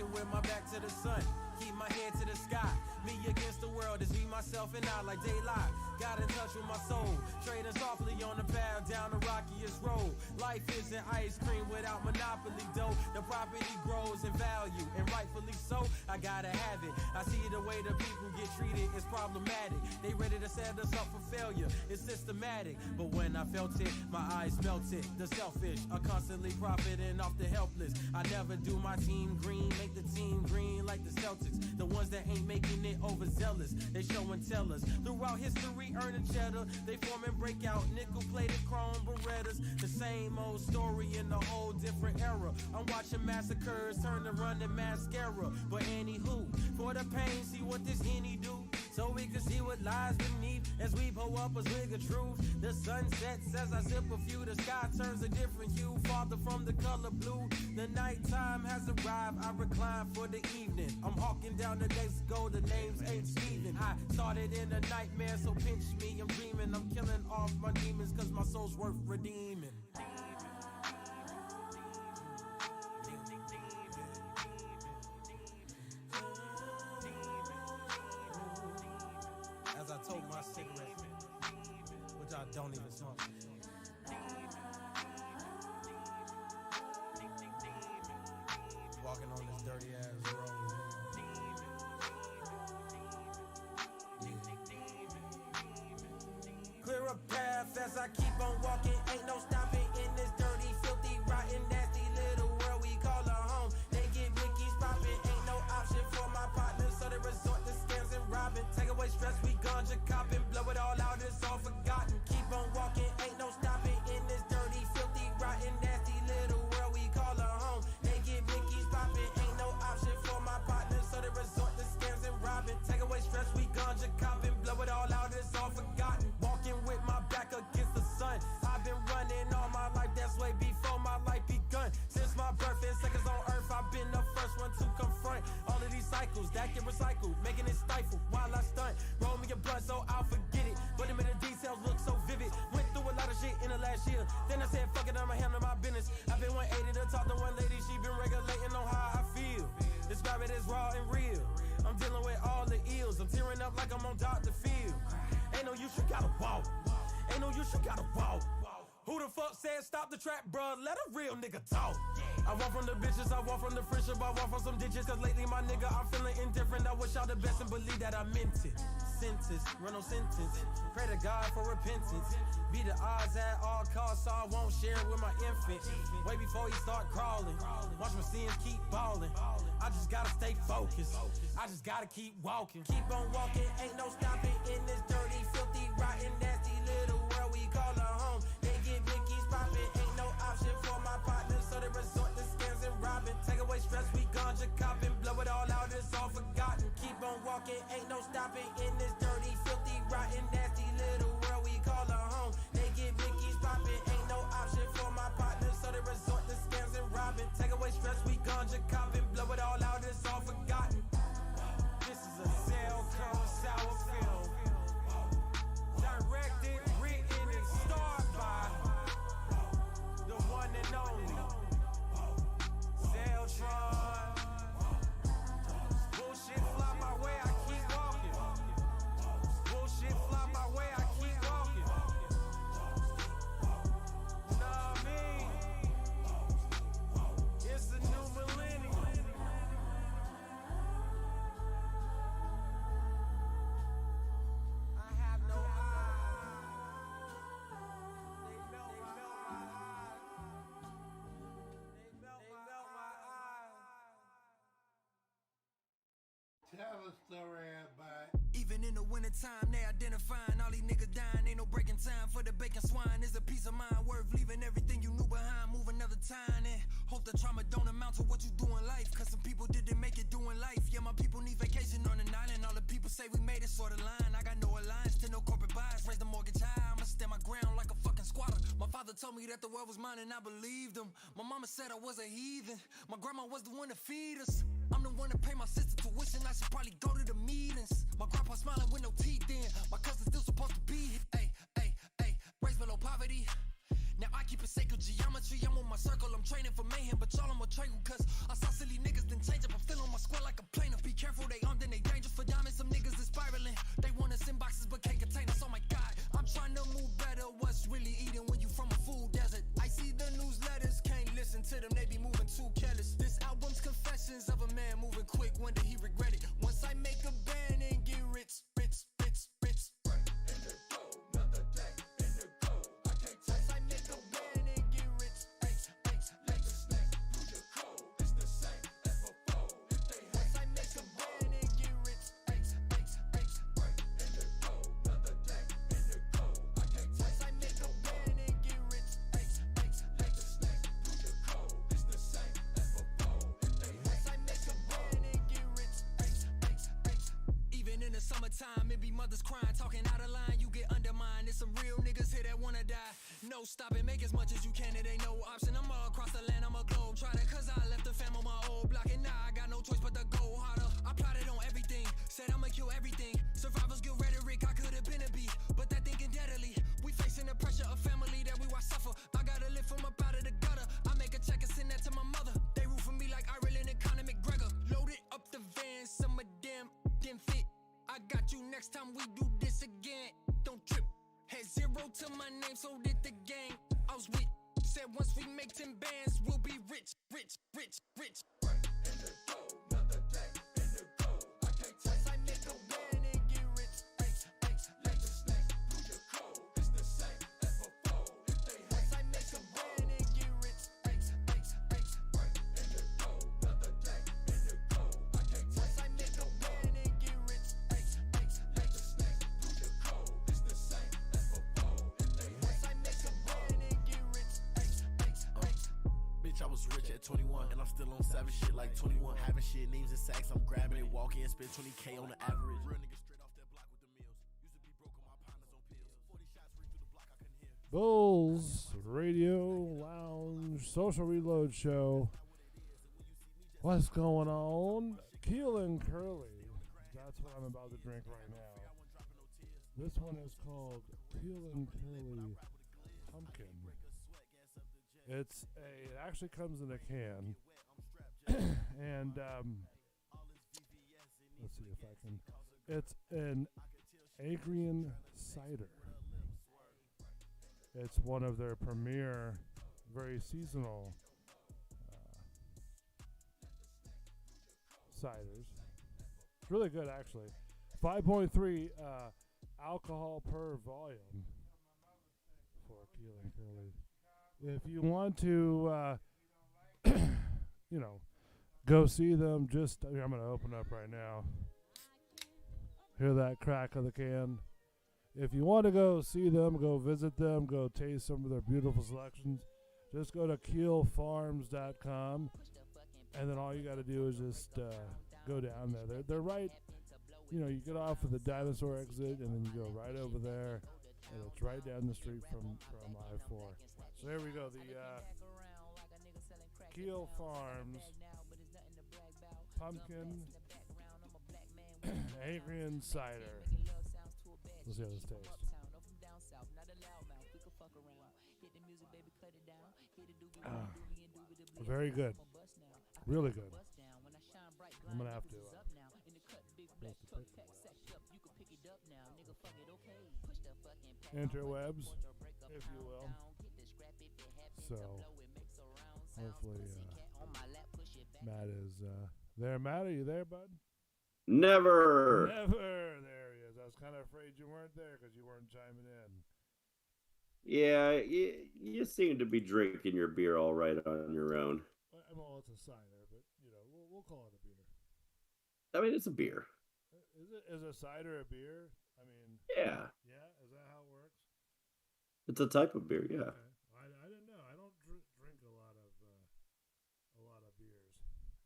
walking with my back to the sun. Keep my head to the sky. Me against the world is me, myself, and I like daylight. Got in touch with my soul. Trading softly on the path down the rockiest road. Life isn't ice cream without monopoly dough. The property grows in value, and rightfully so. I gotta have it. I see the way the people get treated is problematic. They ready to set us up for failure. It's systematic. But when I felt it, my eyes melted. The selfish are constantly profiting off the helpless. I never do my team green, make the team green like the Celtics. The ones that ain't making it overzealous, they show and tell us. Throughout history, earning cheddar, they form and break out nickel-plated chrome Berettas. The same old story in a whole different era. I'm watching massacres turn to running mascara. But anywho, for the pain, see what this Henny do, so we can see what lies beneath as we pull up a swig of truth. The sun sets as I sip a few. The sky turns a different hue, farther from the color blue. The nighttime has arrived. I recline for the evening. I'm hawking down the days go. The names ain't Steven. I started in a nightmare, so pinch me. I'm dreaming. I'm killing off my demons, cause my soul's worth redeeming. As I told my cigarette, which I don't even smoke. Walking on this dirty ass road. Clear a path as I keep on walking. Ain't no stopping in this dirty, filthy, rotten, nasty little world we call a home. They get blickies popping, ain't no option for my partners, so they resort to scams and robbing. Take away stress, we ganja copping, blow it all out, it's all forgotten. Keep on walking, ain't no stopping in this dirty, filthy, rotten, nasty little world we call a home. They get blickies popping, ain't no option for my partners, so they resort to scams and robbing. Take away stress, we ganja copping, blow it all out, it's all forgotten. Walking with my back against the sun. I've been running all my life, that's way before my life begun. Since my birth and seconds on earth, I've been the first one to confront all of these cycles that get recycled, making it stifle while I stunt. Roll me a blunt so I'll forget it, but the minute details look so vivid. Went through a lot of shit in the last year, then I said fuck it, I'ma handle my business. I've been 180 to talk to one lady, she been regulating on how I feel. Describe it as raw and real. I'm dealing with all the ills, I'm tearing up like I'm on Dr. Phil. Ain't no use, you gotta walk. Ain't no use, you gotta walk. Who the fuck said stop the trap, bruh? Let a real nigga talk. I walk from the bitches, I walk from the friendship, I walk from some ditches. Cause lately my nigga, I'm feeling indifferent. I wish y'all the best and believe that I meant it. Sentence, run no sentence. Pray to God for repentance. Be the odds at all costs, so I won't share it with my infant. Way before he start crawling. Watch my sins keep balling. I just gotta stay focused. I just gotta keep walking. Keep on walking, ain't no stopping in this dirty, filthy, rotten, nasty little world we call a home. They get blickies popping, ain't no option for my partners, so they resort to scams and robbing. Take away stress, we ganja copping, blow it all out, it's all forgotten. Keep on walking, ain't no stopping in this dirty, filthy, rotten, nasty little world we call a home. They get blickies popping, ain't no option for my partners, so they resort to scams and robbing. Take away stress, we ganja copping, blow it all out, it's all forgotten. This is a cell cone sour film. Directed, written, and starred by the one and only Zeltron. Bullshit fly my way, I keep walking. Bullshit fly my way, I keep walking. Know what I mean? It's a new millennium. I have no eyes. They melt my eyes. They melt my eyes. Tell a story, everybody. Even in the wintertime, they identifying all these niggas dying. Ain't no breaking time for the bacon swine. It's a piece of mind worth leaving everything you knew behind. Move another time and hope the trauma don't amount to what you do in life. Cause some people didn't make it doing life. Yeah, my people need vacation on an island. All the people say we made it sort of line. I got no alliance to no corporate bias. Raise the mortgage high, I'ma stand my ground like a fucking squatter. My father told me that the world was mine and I believed him. My mama said I was a heathen. My grandma was the one to feed us. I'm the one to pay my sister tuition. I should probably go to the meetings. My grandpa smiling with no teeth in. My cousin's still supposed to be here. Ay, ay, ay, raised below poverty. Now I keep it sacred geometry. I'm on my circle, I'm training for mayhem. But y'all I'm a trade cause I saw silly niggas then change up. I'm feeling others crying, talking out of line, you get undermined. There's some real niggas here that wanna die. No stopping, make as much as you can, it ain't no option. I'm all across the land, I'm a globe trotter, cause I left the fam on my old block. And now I got no choice but to go harder. I plotted on everything, said I'ma kill everything. Survivor's guilt rhetoric, I could've been a beast, but that thinking deadly. We facing the pressure of family that we watch suffer. I gotta live from up out of the gutter. I make a check and send that to my mother. They root for me like Ireland and Conor McGregor. Loaded up the van, some of them didn't fit. I got you next time we do this again. Don't trip. Had 0 to my name, so did the gang I was with. Said once we make 10 bands, we'll be rich, rich, rich, rich. Right in the dough, another day in the gold. I can't take. I make a band and get rich. Thanks, like the snake through your code. It's the same as before. If they hate, I make a band and get rich. Thanks. Right in the dough, another day in the gold. I can't take. I make a band and get rich. Thanks, like the snake through your code. It's the same as before. If they hate, I make a band and get rich. Thanks. Bitch, I was rich at 21, and I'm still on savage shit like 21. Having shit names and sacks, I'm grabbing it, walk in, spend 20K on the average. Real niggas straight off that block with the meals. Used to be broke on my partners on pills. 40 shots ring through the block, I couldn't hear. Bulls Radio Lounge Social Reload Show. What's going on? Keel and Curly. That's what I'm about to drink right now. This one is called Keel and Curly Pumpkin. It actually comes in a can. And let's see if I can. It's an Agrian cider. It's one of their premier, very seasonal ciders. It's really good, actually. 5.3 alcohol per volume for Keel and Curly. If you want to, go see them, I'm going to open up right now. Hear that crack of the can. If you want to go see them, go visit them, go taste some of their beautiful selections, just go to keelfarms.com, and then all you got to do is just go down there. They're right, you get off of the dinosaur exit, and then you go right over there, and it's right down the street from I-4. So there we go, the Keel Farms Pumpkin Agrian Cider. Let's see how this tastes. Very good. Really good. I'm going to have to interwebs, if you will. So, hopefully, Matt is there. Matt, are you there, bud? Never. There he is. I was kind of afraid you weren't there because you weren't chiming in. Yeah, you seem to be drinking your beer all right on your own. Well, it's a cider, but we'll call it a beer. I mean, it's a beer. Is a cider a beer? I mean, yeah. Yeah, is that how it works? It's a type of beer, yeah. Okay. I didn't know. I don't drink a lot of beers.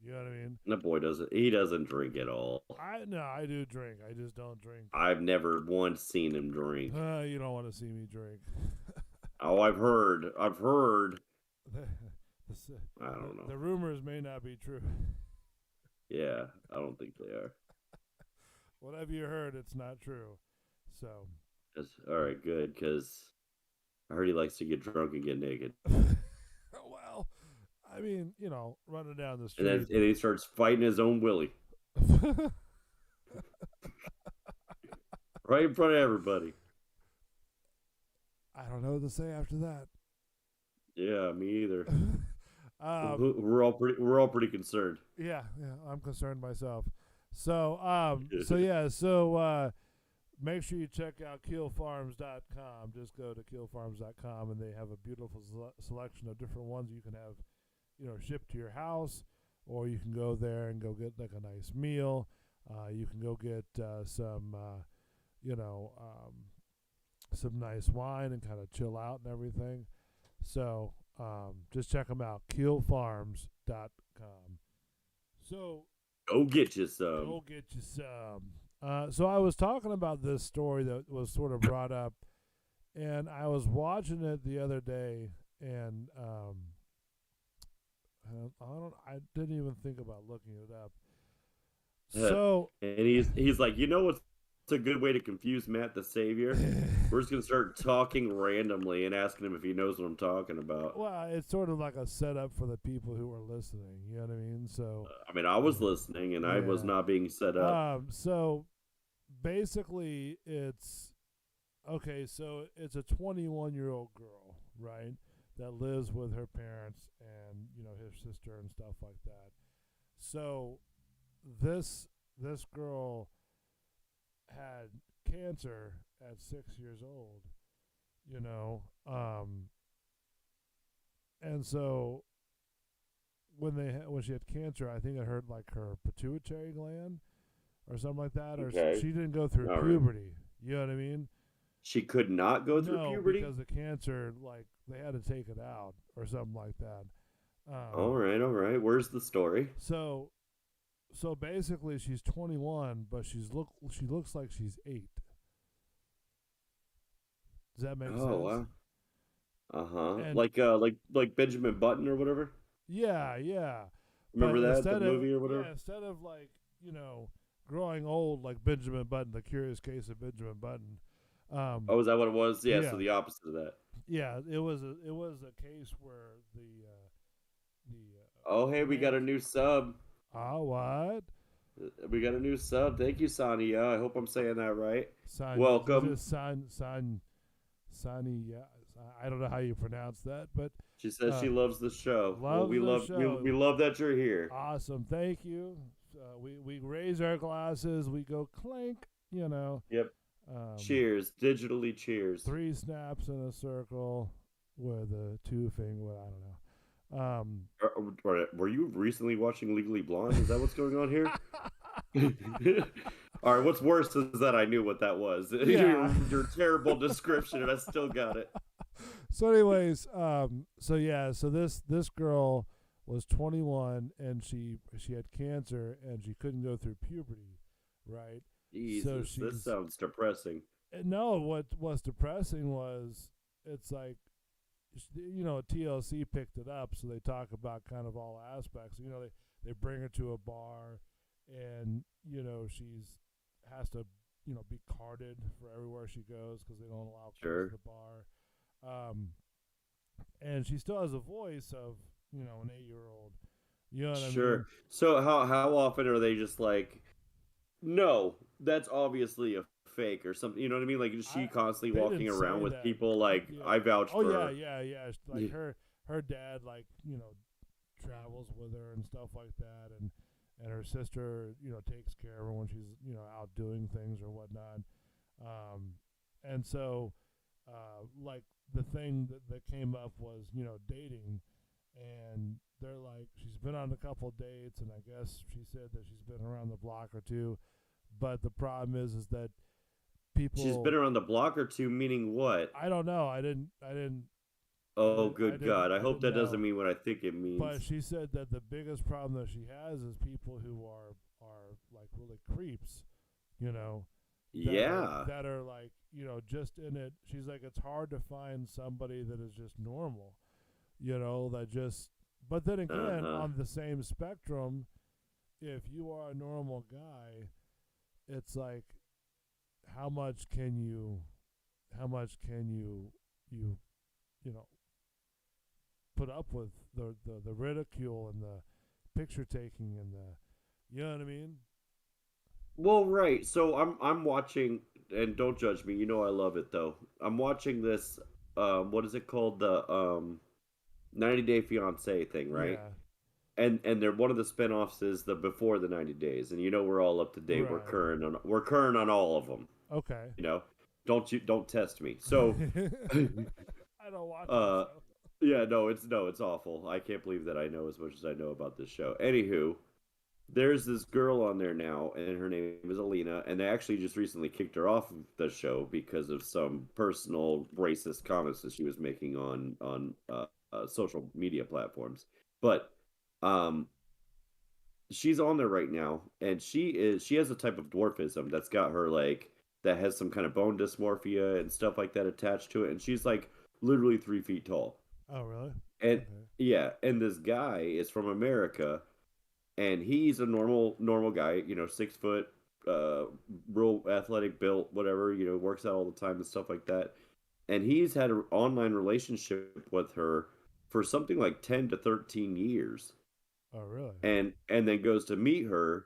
You know what I mean? That boy doesn't. He doesn't drink at all. I do drink. I just don't drink. I've never once seen him drink. You don't want to see me drink. Oh, I've heard. I don't know. The rumors may not be true. Yeah, I don't think they are. Whatever you heard, it's not true. So. All right, good, because I heard he likes to get drunk and get naked. Well, I mean, running down the street. And he starts fighting his own willy. Right in front of everybody. I don't know what to say after that. Yeah, me either. We're all pretty concerned. Yeah, I'm concerned myself. So, make sure you check out keelfarms.com. Just go to keelfarms.com, and they have a beautiful selection of different ones you can have, shipped to your house, or you can go there and go get like a nice meal. You can go get some nice wine and kind of chill out and everything. So just check them out, keelfarms.com. So go get you some. Go get you some. So I was talking about this story that was sort of brought up, and I was watching it the other day, and I didn't even think about looking it up. So and he's like, you know what's a good way to confuse Matt the Savior? We're just gonna start talking randomly and asking him if he knows what I'm talking about. well, it's sort of like a setup for the people who are listening. You know what I mean? So I mean, I was listening and I was Yeah. not being set up. So basically, it's okay. So it's a 21-year-old girl, right, that lives with her parents and his sister and stuff like that. So this girl had cancer at 6 years old, and so when she had cancer, I think it hurt like her pituitary gland or something like that, or Okay. she didn't go through All right. puberty. You know what I mean? She could not go through No, puberty? because the cancer, like they had to take it out or something like that. All right. Where's the story? So basically, she's 21, but she looks like she's 8. Does that make sense? Oh, wow. Uh-huh. And- Like Benjamin Button or whatever? Yeah, yeah. Remember But that, instead the of- movie or whatever? Yeah, instead of like growing old like Benjamin Button, The Curious Case of Benjamin Button. Oh, is that what it was? Yeah, yeah. so the opposite of that. Yeah, it was a case where the Oh, hey, we got a new sub. what? We got a new sub. Thank you, Sonia. I hope I'm saying that right. Welcome. Welcome. Sani, yeah. I don't know how you pronounce that, but She says she loves the show. loves we the love show. We love that you're here. Awesome. Thank you. We raise our glasses. We go clink. Yep. Um, Cheers. Digitally cheers. 3 snaps in a circle with a 2 finger. I don't know. Were you recently watching Legally Blonde? Is that what's going on here? All right, what's worse is that I knew what that was. Yeah. Your terrible description, and I still got it. So, anyways, so this girl was 21 and she had cancer and she couldn't go through puberty, right? Jesus, this sounds depressing. No, what's depressing was it's like, TLC picked it up, so they talk about kind of all aspects. They bring her to a bar, and she's has to be carded for everywhere she goes because they don't allow kids at the bar. And she still has a voice of an 8-year-old. You know what I mean? Sure. So how often are they just like, no, that's obviously a fake or something? You know what I mean? Like, is she constantly walking around with people like, I vouch for her? Yeah. Like her dad, like travels with her and stuff like that, and her sister, takes care of her when she's out doing things or whatnot. And so, like the thing that came up was dating, and they're like, she's been on a couple dates, and I guess she said that she's been around the block or two, but the problem is that people. She's been around the block or two, meaning what? I don't know. I didn't. Oh, good God. I hope that didn't doesn't know. mean what I think it means. But she said that the biggest problem that she has is people who are like really creeps, that are like, just in it. She's like, it's hard to find somebody that is just normal, that just. But then again, on the same spectrum, if you are a normal guy, it's like, how much can you put up with the ridicule and the picture taking and you know what I mean? Well, right. So I'm watching, and don't judge me. You know I love it though. I'm watching this. What is it called? The 90 Day Fiance thing, right? Yeah. And they're one of the spinoffs is the Before the 90 Days, and we're all up to date. Right. We're current on all of them. Okay. Don't test me. So I don't watch it. yeah, no, it's awful. I can't believe that I know as much as I know about this show. Anywho, there's this girl on there now, and her name is Alina, and they actually just recently kicked her off of the show because of some personal racist comments that she was making on social media platforms. But she's on there right now, and she has a type of dwarfism that's got her like that has some kind of bone dysmorphia and stuff like that attached to it, and she's like literally 3 feet tall. Oh, really? And yeah, and this guy is from America, and he's a normal guy, 6 foot, real athletic built, whatever, works out all the time and stuff like that. And he's had an online relationship with her for something like 10 to 13 years. Oh, really? And then goes to meet her,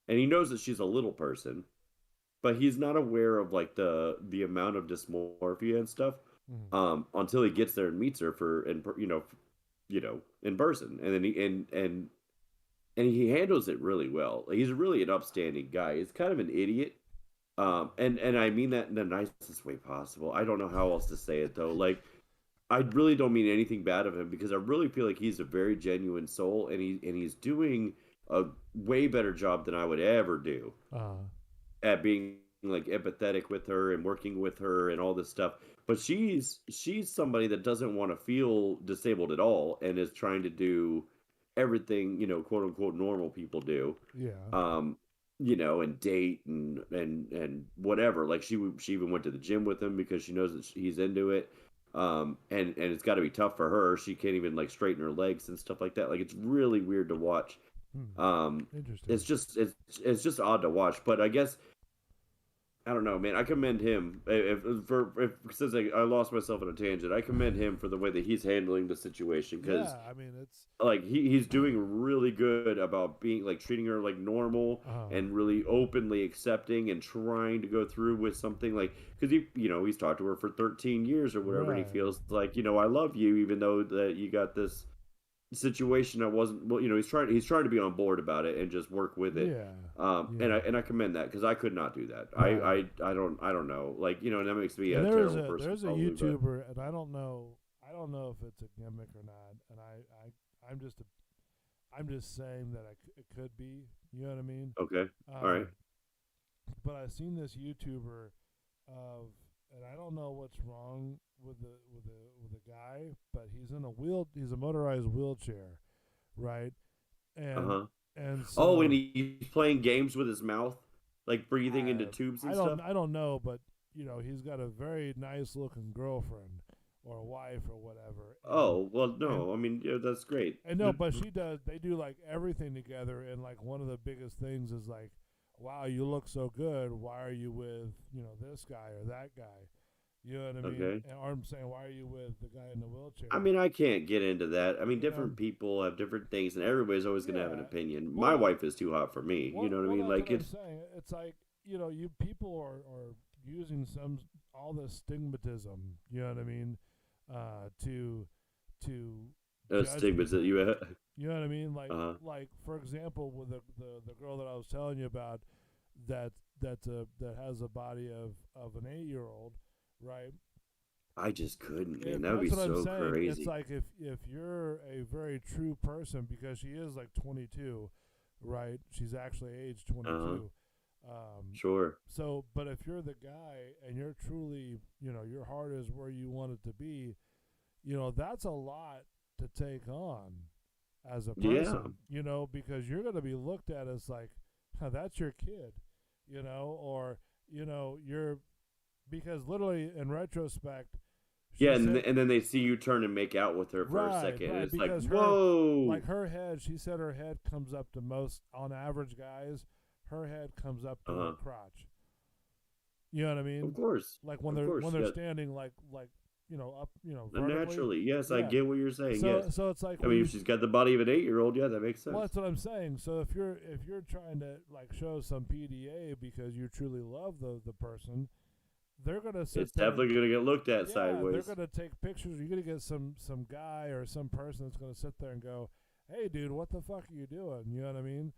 and he knows that she's a little person, but he's not aware of like the amount of dysmorphia and stuff until he gets there and meets her in person, and then he handles it really well. Like, he's really an upstanding guy. He's kind of an idiot, and I mean that in the nicest way possible. I don't know how else to say it though. Like, I really don't mean anything bad of him, because I really feel like he's a very genuine soul, and he's doing a way better job than I would ever do at being like empathetic with her and working with her and all this stuff. But she's somebody that doesn't want to feel disabled at all, and is trying to do everything, quote unquote normal people do. Yeah. And date and whatever. Like, she even went to the gym with him because she knows that he's into it. And it's got to be tough for her. She can't even like straighten her legs and stuff like that. Like, it's really weird to watch. Interesting. It's just odd to watch. But I guess, I don't know, man. I commend him since I lost myself in a tangent. I commend him for the way that he's handling the situation, because I mean, it's like he's doing really good about being like treating her like normal and really openly accepting and trying to go through with something, like, because he's talked to her for 13 years or whatever, and he feels like, I love you even though that you got this situation that wasn't, well, he's trying to be on board about it and just work with it. And I commend that, because I could not do that. I don't know, like, and that makes me a terrible person. There's a YouTuber, and I don't know if it's a gimmick or not, and I'm just saying that it could be, you know what I mean? Okay. All right. But I've seen this YouTuber and I don't know what's wrong with the guy, but he's a motorized wheelchair, right? And and so, and he's playing games with his mouth, like breathing into tubes and stuff. I don't know, but he's got a very nice looking girlfriend or wife or whatever. Oh, well, no, I mean, that's great. And no, but they do like everything together, and like one of the biggest things is like, wow, you look so good. Why are you with, this guy or that guy? You know what I mean? Okay. Or I'm saying, why are you with the guy in the wheelchair? I mean, I can't get into that. I mean, different people have different things, and everybody's always going to have an opinion. My wife is too hot for me. You know what I mean? Like, it's like, you people are using all this stigmatism. You know what I mean? To stigmas that you have. You know what I mean? Like, like for example, with the girl that I was telling you about, that has a body of an 8-year-old, right? I just couldn't, man. That would be so crazy. It's like if you're a very true person, because she is like 22, right? She's actually age 22. Sure. So, but if you're the guy and you're truly, your heart is where you want it to be, that's a lot to take on as a person, because you're going to be looked at as like, that's your kid, or, you're, because literally in retrospect. And then they see you turn and make out with her for a second. And it's like, whoa. Like her head, she said her head comes up to most, on average guys, her head comes up to her crotch. You know what I mean? Of course. Like when they're standing like up, vertically. Naturally, yes, I get what you're saying. So it's like, I mean, if she's got the body of an 8-year-old, yeah, that makes sense. Well, that's what I'm saying. So if you're trying to like show some PDA because you truly love the person, they're gonna sit. It's definitely gonna get looked at sideways. They're gonna take pictures. You're gonna get some guy or some person that's gonna sit there and go, "Hey, dude, what the fuck are you doing?" You know what I mean?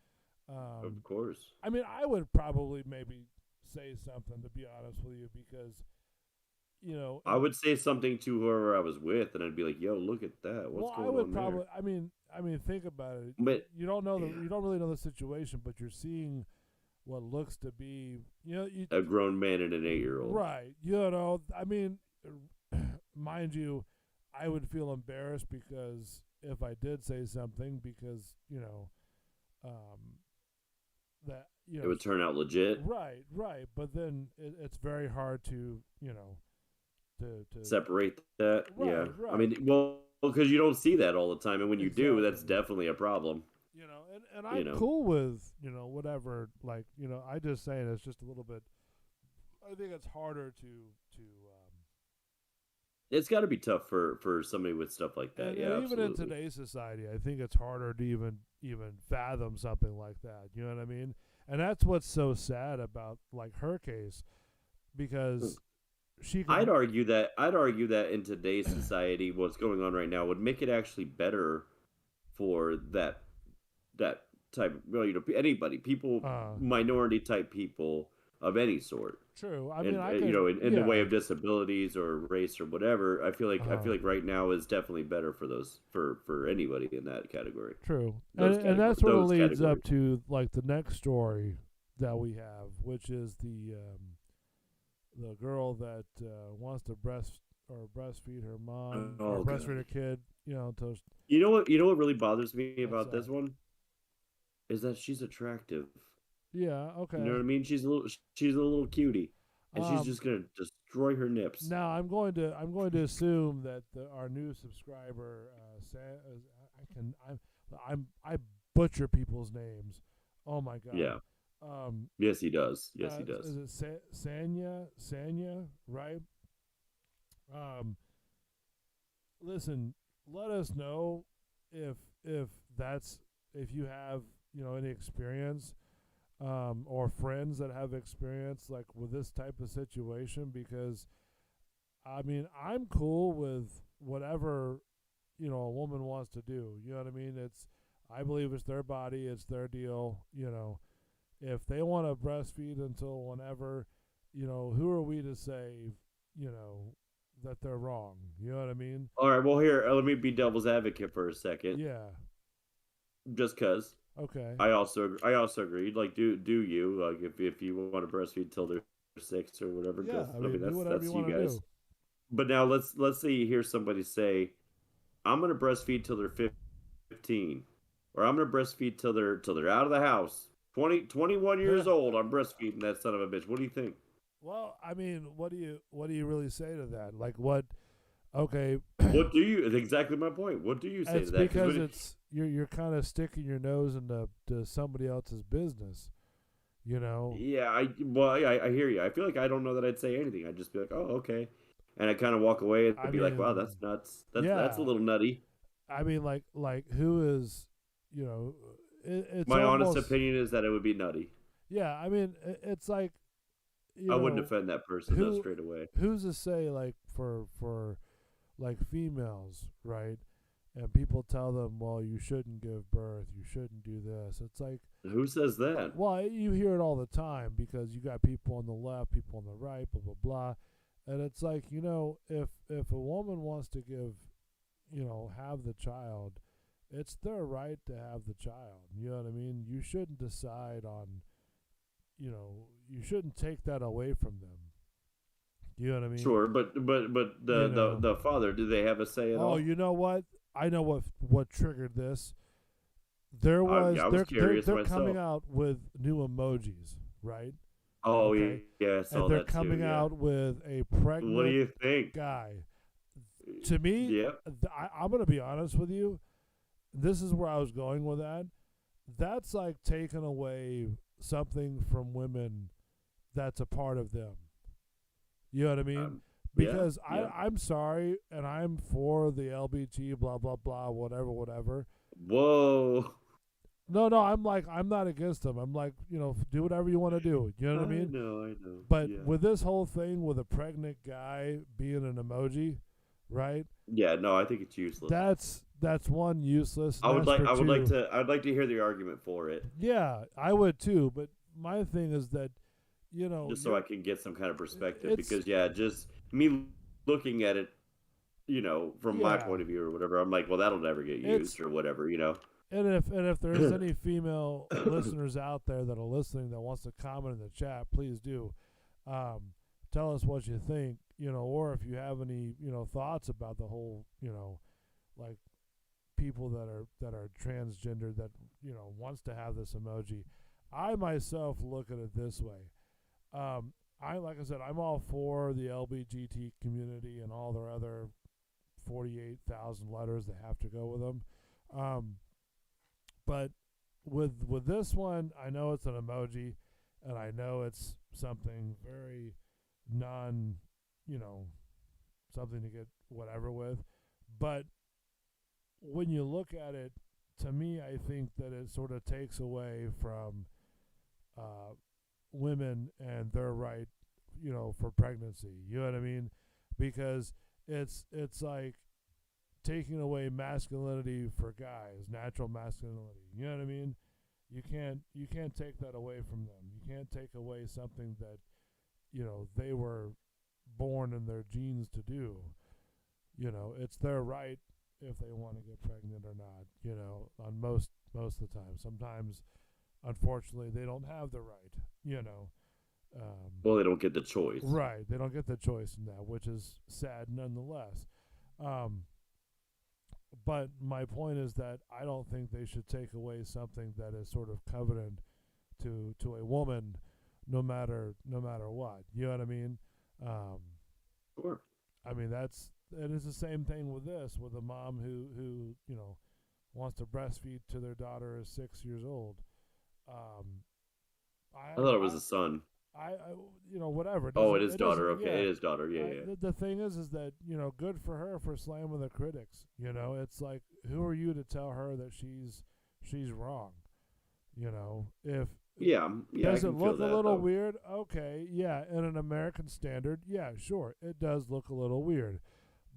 Of course. I mean, I would probably maybe say something, to be honest with you, because, I would say something to whoever I was with, and I'd be like, "Yo, look at that. What's going on there?" I would probably. I mean, think about it. But you don't really know the situation, but you're seeing what looks to be, a grown man and an 8-year-old. Right. I mean, mind you, I would feel embarrassed because if I did say something, because, that you know It would turn out legit. right. But then it's very hard to to Separate that. Right, Yeah. right. I mean, well, because you don't see that all the time, and when you do, that's definitely a problem. And I'm cool with whatever. Like I just saying it's just a little bit. I think it's harder to It's got to be tough for somebody with stuff like that. and Yeah, even in absolutely. today's society, I think it's harder to even fathom something like that. You know what I mean? And that's what's so sad about like her case, because she. I'd argue that in today's society, what's going on right now would make it actually better for that type of, anybody, people, minority type people of any sort. True. I And, mean, I in the way of disabilities or race or whatever, I feel like right now is definitely better for those for anybody in that category. True, Those and that's what it those leads categories. up to like the next story that we have, which is the girl that wants to breastfeed her mom or breastfeed her kid. Until You know what really bothers me about What's this one is that she's attractive. yeah, okay. You know what I mean? She's a little cutie, and she's just gonna destroy her nips. Now I'm going to assume that our new subscriber, I butcher people's names. Oh my god. Yeah. Yes, he does. Yes, he does. Is it Sanya, right? Listen, let us know if you have any experience, or friends that have experience like with this type of situation, because I mean I'm cool with whatever a woman wants to do. You know what I mean? I believe it's their body, it's their deal. If they want to breastfeed until whenever, who are we to say, that they're wrong? You know what I mean? All right. Well, here, let me be devil's advocate for a second. Yeah. Just cause. Okay. I also agreed. Like, do you like if you want to breastfeed till they're 6 or whatever? Yeah. I mean, do whatever that's you you want to guys. do. But now let's say you hear somebody say, "I'm gonna breastfeed till they're 15," or "I'm gonna breastfeed till they're out of the house, 21 years old. I'm breastfeeding that son of a bitch." What do you think? Well, I mean, what do you really say to that? Like, what? Okay. What do you? Exactly my point. What do you say to that? Because you're kind of sticking your nose into somebody else's business, Yeah, I hear you. I feel like I don't know that I'd say anything. I'd just be like, "Oh, okay," and I kind of walk away and be like, "Wow, that's nuts. That's a little nutty." I mean, like who is, it's my almost, honest opinion is that it would be nutty. Yeah, I mean, it's like. I wouldn't offend that person though straight away. Who's to say, like for like females, right? And people tell them, well, you shouldn't give birth, you shouldn't do this. It's like, who says that? Well, you hear it all the time because you got people on the left, people on the right, blah blah blah, and it's like, if a woman wants to give, have the child, it's their right to have the child. You know what I mean? You shouldn't decide on, you shouldn't take that away from them. You know what I mean? Sure, but the father, do they have a say at all? Oh, you know what? I know what triggered this. There was, I was curious they're myself. coming out with new emojis, right? Oh, Okay. yeah, I saw And they're that too, coming yeah. out with a pregnant What do you think? guy. To me, Yeah. I'm going to be honest with you. This is where I was going with that. That's like taking away something from women that's a part of them. You know what I mean? Because I'm sorry, and I'm for the LBT, blah, blah, blah, whatever. Whoa. No, I'm not against them. I'm like, do whatever you want to do. You know what I mean? I know. But yeah. with this whole thing with a pregnant guy being an emoji, right? Yeah, no, I think it's useless. That's one, useless. I'd like two, to hear the argument for it. Yeah, I would too. But my thing is that, just so I can get some kind of perspective, It's- because just me looking at it, from my Yeah. point of view or whatever, I'm like, well, that'll never get used or whatever, And if there's any female listeners out there that are listening that wants to comment in the chat, please do. Tell us what you think, or if you have any, thoughts about the whole, like people that are transgender that wants to have this emoji. I myself look at it this way. Like I said, I'm all for the LGBT community and all their other 48,000 letters that have to go with them. But with this one, I know it's an emoji, and I know it's something very something to get whatever with. But when you look at it, to me, I think that it sort of takes away from women and their right, for pregnancy. You know what I mean? Because it's like taking away masculinity for guys, natural masculinity. You know what I mean? You can't take that away from them. You can't take away something that they were born in their genes to do. It's their right if they want to get pregnant or not. On most of the time. Sometimes, unfortunately, they don't have the right. Well, they don't get the choice. Right, they don't get the choice in that, which is sad nonetheless. But my point is that I don't think they should take away something that is sort of covenant to a woman, no matter what. You know what I mean? Sure. I mean it is the same thing with this, with a mom who wants to breastfeed to their daughter is 6 years old. I thought it was a son. Whatever. It is daughter. Okay, it is daughter. Yeah. The thing is that good for her for slamming the critics. It's like, who are you to tell her that she's wrong? If does it look a little weird? Okay, yeah. In an American standard, yeah, sure, it does look a little weird,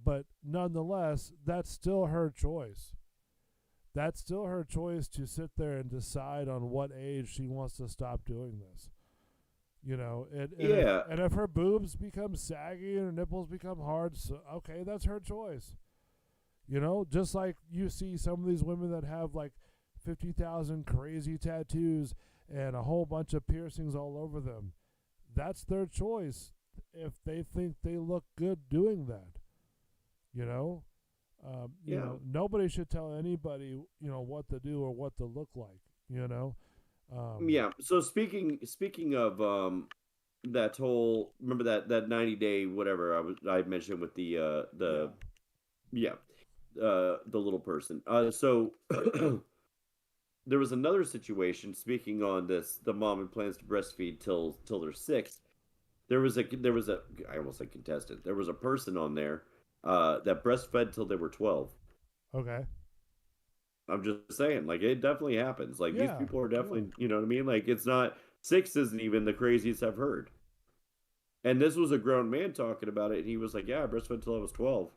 but nonetheless, that's still her choice. That's still her choice to sit there and decide on what age she wants to stop doing this. And if her boobs become saggy and her nipples become hard, so, okay, that's her choice. Just like you see some of these women that have like 50,000 crazy tattoos and a whole bunch of piercings all over them. That's their choice if they think they look good doing that. Nobody should tell anybody, what to do or what to look like, So speaking of that whole, remember that 90-day whatever I mentioned with the little person. So there was another situation. Speaking on this, the mom who plans to breastfeed till they're 6. There was a I almost said contestant. There was a person on there that breastfed till they were 12. Okay. I'm just saying, like, it definitely happens. Like, these people are definitely, you know what I mean? Like, it's not, 6 isn't even the craziest I've heard. And this was a grown man talking about it, and he was like, yeah, I breastfed till I was 12.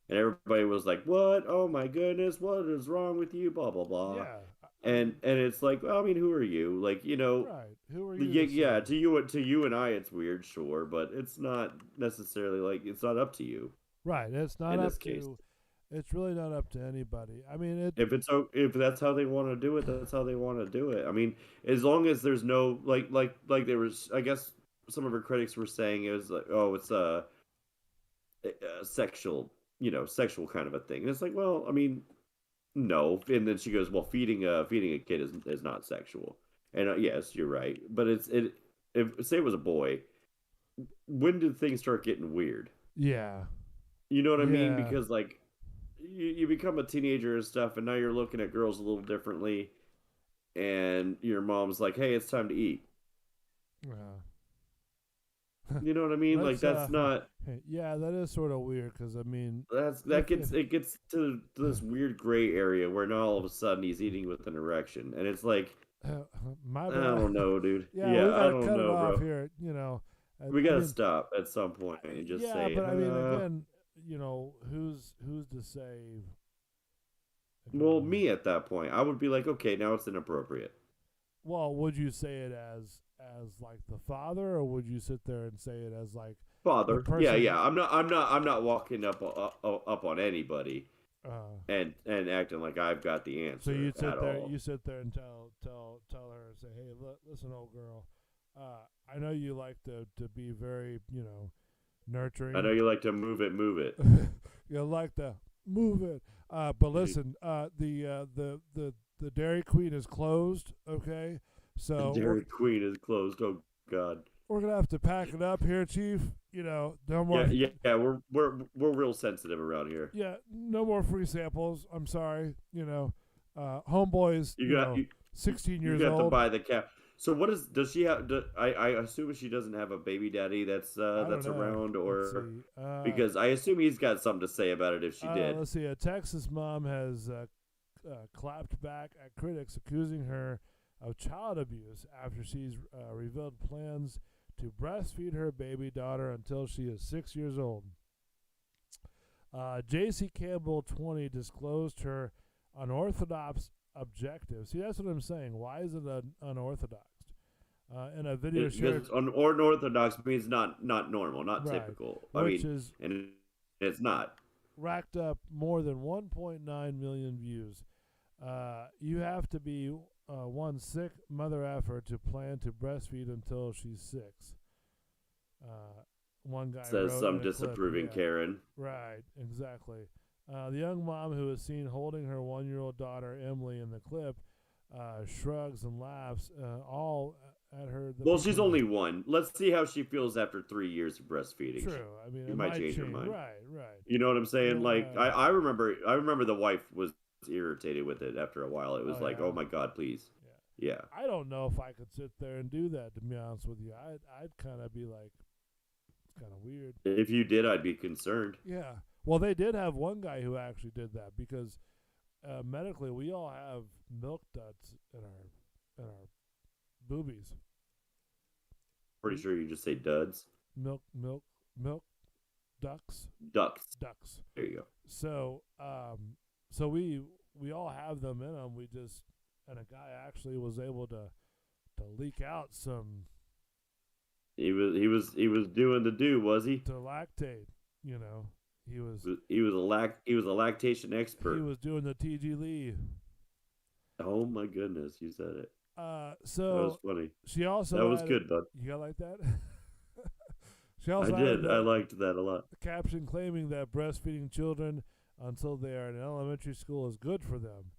And everybody was like, what? Oh my goodness, what is wrong with you? Blah, blah, blah. Yeah. And it's like, well, I mean, who are you? Like, Right. Who are you? Yeah, to you and I, it's weird, sure, but it's not necessarily like, it's not up to you. Right. It's not up to. It's really not up to anybody. I mean, if that's how they want to do it, that's how they want to do it. I mean, as long as there's no like there was, I guess some of her critics were saying it was like, oh, it's a sexual kind of a thing. And it's like, well, I mean, no. And then she goes, well, feeding a kid is not sexual. And yes, you're right. But if say it was a boy, when did things start getting weird? Yeah. You know what I mean? Because like, you become a teenager and stuff, and now you're looking at girls a little differently, and your mom's like, hey, it's time to eat. You know what I mean? Like, that's not. Yeah, that is sort of weird, because I mean, it gets to this weird gray area where now all of a sudden he's eating with an erection, and it's like, I don't know, dude. Yeah, we gotta cut it off here. We gotta stop at some point and just say. Yeah, but I mean, again, who's to say? Well, me at that point, I would be like, okay, now it's inappropriate. Well, would you say it as like the father, or would you sit there and say it as like father? Yeah. I'm not walking up on anybody and acting like I've got the answer. So you sit there and tell her and say, hey, listen, old girl, I know you like to be very nurturing. I know you like to move it. You like to move it. But listen, the The Dairy Queen is closed. Okay, so Dairy Queen is closed. Oh God. we're gonna have to pack it up here, Chief. You know, no more. Yeah. We're real sensitive around here. Yeah, no more free samples. I'm sorry. You know, homeboys. You got 16 you years got old. to buy the cap. So what does she have? I assume she doesn't have a baby daddy that's don't know. around, Let's or see. because I assume he's got something to say about it if she did. Let's see. A Texas mom has clapped back at critics accusing her of child abuse after she's revealed plans to breastfeed her baby daughter until she is 6 years old. J.C. Campbell, 20, disclosed her unorthodox objective. See, that's what I'm saying. Why is it unorthodox? In a video shared, Because unorthodox means not normal, not Right. typical. Which is and it's not. racked up more than 1.9 million views. You have to be one sick mother effer to plan to breastfeed until she's 6. One guy Says wrote some in a clip, disapproving yeah. Karen. Right, exactly. The young mom who is seen holding her 1-year-old daughter Emily in the clip shrugs and laughs, all at her. Well, she's only one. Let's see how she feels after 3 years of breastfeeding. True. I mean, She it might change her mind. Right. You know what I'm saying? Like Yeah. I remember the wife was irritated with it after a while. It was Oh, yeah. oh my God, please. Yeah. I don't know if I could sit there and do that, to be honest with you. I'd kind of be like, it's kind of weird. If you did, I'd be concerned. Yeah. Well, they did have one guy who actually did that because medically we all have milk ducts in our boobies. Pretty sure you just say duds. Milk ducts. Ducks. There you go. So so we all have them in them. And a guy actually was able to leak out some. He was doing the do, was he? To lactate, you know. He was a lactation expert. He was doing the TG Lee. Oh my goodness, you said it. So that was funny. She also that was good, bud. You got like that? She also I did. I liked that a lot. The caption claiming that breastfeeding children until they are in elementary school is good for them.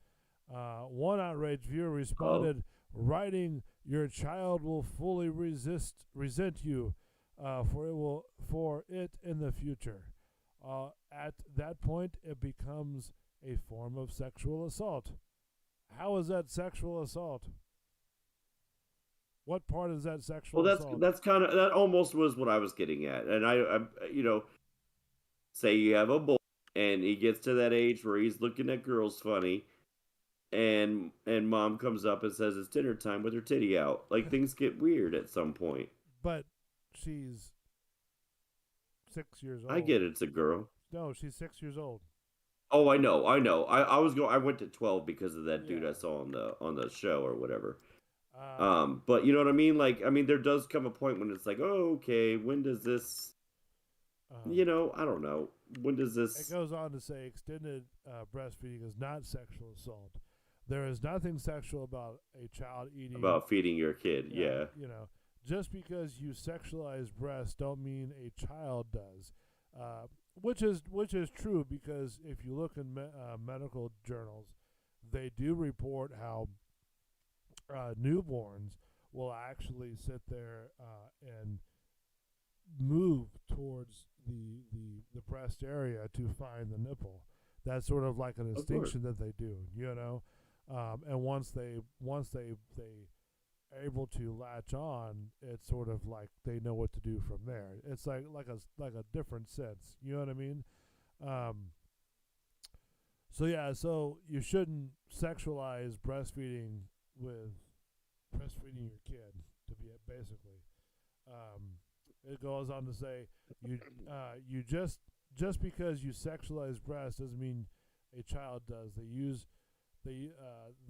One outraged viewer responded, writing, "Your child will fully resent you, for it in the future. At that point, it becomes a form of sexual assault." How is that sexual assault? What part is that sexual assault? That's kind of, that almost was what I was getting at. And I say you have a boy and he gets to that age where he's looking at girls funny, and mom comes up and says it's dinner time with her titty out. Like, things get weird at some point. But she's 6 years old. I get it's a girl. No, she's 6 years old. Oh, I know. I went to 12 because of that dude I saw on the show or whatever. But you know what I mean? Like, I mean, there does come a point when it's like, oh, okay, when does this, I don't know. When does this? It goes on to say extended breastfeeding is not sexual assault. There is nothing sexual about a child eating. About feeding your kid, yeah. Just because you sexualize breasts don't mean a child does. Which is true, because if you look in medical journals, they do report how newborns will actually sit there and move towards the breast area to find the nipple. That's sort of like an distinction that they do, and once they are able to latch on, it's sort of like they know what to do from there. It's like a different sense, you know what I mean? So you shouldn't sexualize breastfeeding with breastfeeding your kid, to be it basically. It goes on to say you just because you sexualize breast doesn't mean a child does. They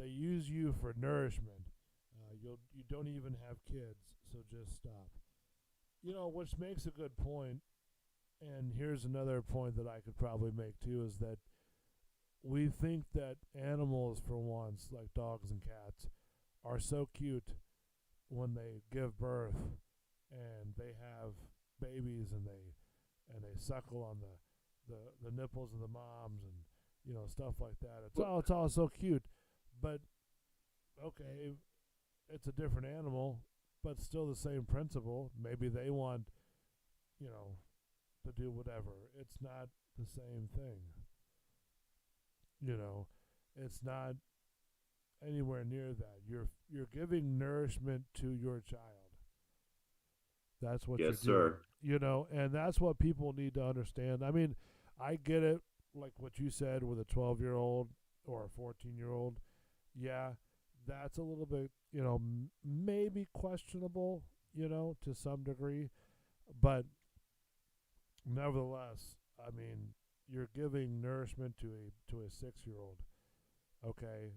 use you for nourishment. You don't even have kids, so just stop. Which makes a good point, and here's another point that I could probably make too, is that we think that animals, for once, like dogs and cats, are so cute when they give birth and they have babies and they suckle on the nipples of the moms and stuff like that. It's all so cute, but okay, it's a different animal, but still the same principle. Maybe they want, to do whatever. It's not the same thing. It's not anywhere near that. You're giving nourishment to your child. That's what Yes, you're doing. sir. And that's what people need to understand. I mean, I get it, like what you said with a 12-year-old or a 14-year-old. Yeah, that's a little bit, maybe questionable, to some degree. But nevertheless, I mean, you're giving nourishment to a 6-year-old. Okay,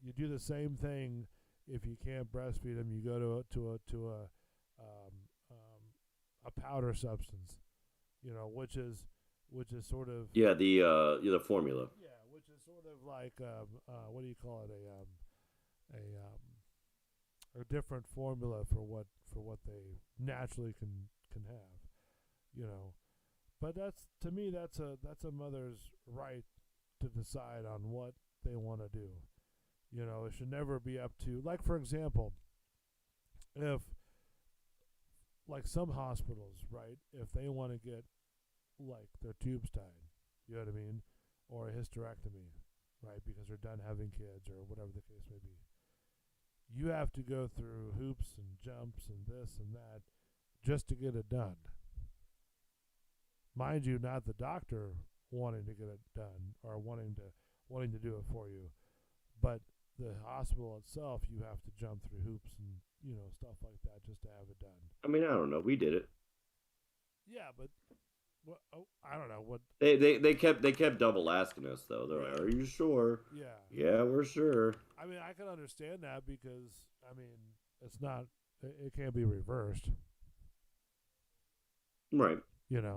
you do the same thing. If you can't breastfeed them, you go to a powder substance, which is sort of Yeah, the formula. yeah, which is sort of like what do you call it, a different formula for what they naturally can have, But to me that's a mother's right to decide on what they want to do. It should never be up to, like, for example, if, like, some hospitals, right, if they want to get, like, their tubes tied, you know what I mean, or a hysterectomy, right, because they're done having kids or whatever the case may be, you have to go through hoops and jumps and this and that just to get it done. Mind you, not the doctor wanting to get it done or wanting to do it for you, but the hospital itself, you have to jump through hoops and stuff like that just to have it done. I mean, I don't know. We did it. Yeah, but I don't know what They kept double asking us though. They're like, "Are you sure?" Yeah. Yeah, we're sure. I mean, I can understand that because it's not. It can't be reversed. Right.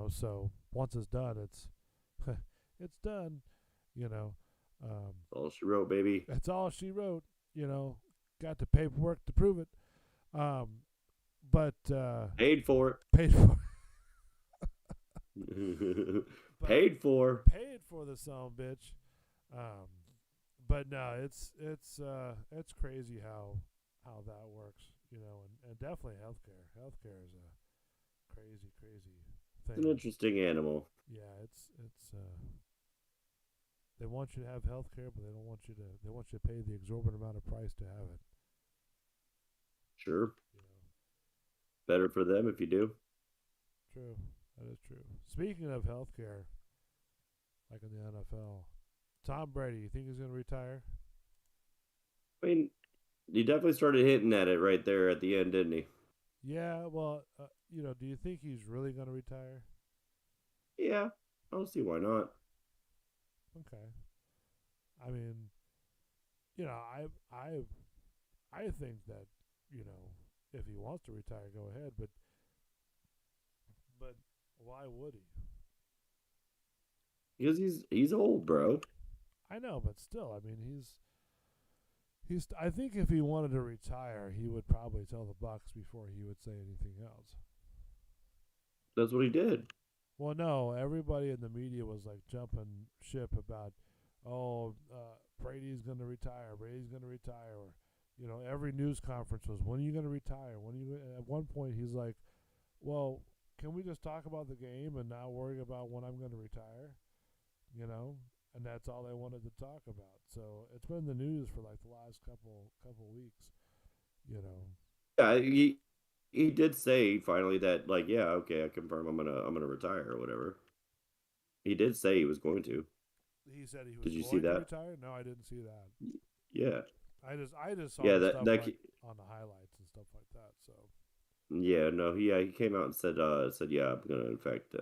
So once it's done, it's it's done. All she wrote, baby. That's all she wrote. Got the paperwork to prove it. But Paid for it. Paid for. Paid for. Paid for the son of a bitch. But no, it's crazy how that works. And definitely healthcare. Healthcare is a crazy thing. It's an interesting animal. Yeah, it's they want you to have health care, but they want you to pay the exorbitant amount of price to have it. Sure. Better for them if you do. True. That is true. Speaking of health care, like in the NFL, Tom Brady, you think he's going to retire? I mean, he definitely started hitting at it right there at the end, didn't he? Yeah, well, do you think he's really going to retire? Yeah, I don't see why not. Okay. I mean, I think that, if he wants to retire, go ahead, but why would he? Because he's old, bro. I know, but still, I mean, he's. I think if he wanted to retire, he would probably tell the Bucks before he would say anything else. That's what he did. Well, no, everybody in the media was like jumping ship about, Brady's going to retire. Brady's going to retire. Or, every news conference was, when are you going to retire? At one point, he's like, well, can we just talk about the game and not worry about when I'm going to retire? And that's all they wanted to talk about. So it's been in the news for like the last couple weeks. Yeah, he did say finally that, like, yeah, okay, I confirm I'm gonna retire or whatever. He did say he was going to. He said he was. Did you going see to that? retire? No, I didn't see that. Yeah. I just saw Yeah, the that stuff that like on the highlights and stuff like that. So. Yeah, no, he came out and said yeah, I'm gonna, in fact,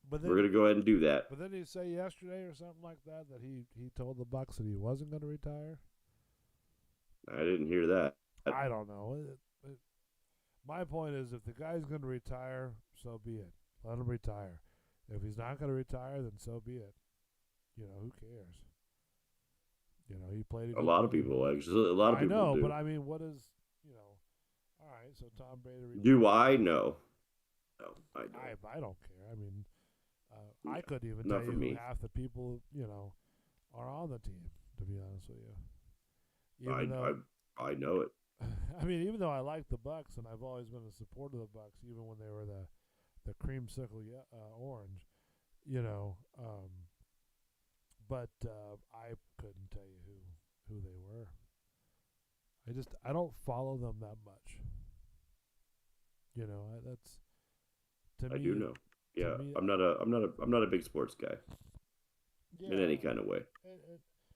but then, we're gonna go ahead and do that. But then he say yesterday or something like that he told the Bucks that he wasn't going to retire. I didn't hear that. I don't know. My point is, if the guy's going to retire, so be it. Let him retire. If he's not going to retire, then so be it. Who cares? He played A lot of people, actually. A lot of people do. But I mean, what is, all right, so Tom Brady retired. Do I know? No, I don't. I don't care. I mean, I couldn't even Not tell for you who me. half the people, are on the team, to be honest with you. Even though I know it. I mean, even though I like the Bucks and I've always been a supporter of the Bucks, even when they were the creamsicle orange, you know. But I couldn't tell you who they were. I don't follow them that much. You know, that's to me. I do know. Yeah, me, I'm not a big sports guy. Yeah, in any kind of way.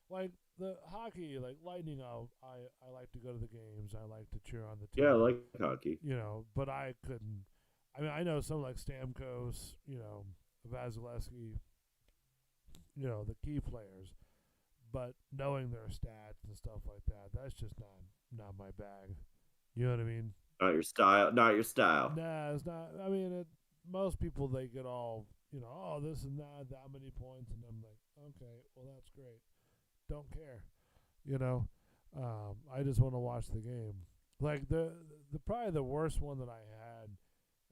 Like the hockey, like Lightning, I like to go to the games. I like to cheer on the team. Yeah, I like hockey. You know, but I couldn't. I mean, I know some like Stamkos, you know, Vasilevsky, you know, the key players, but knowing their stats and stuff like that, that's just not my bag. You know what I mean? Not your style. Not your style. Nah, it's not. I mean, most people, they get all, you know, oh, this and that many points, and I'm like, okay, well, that's great. Don't care, you know. I just want to watch the game. Like the probably the worst one that I had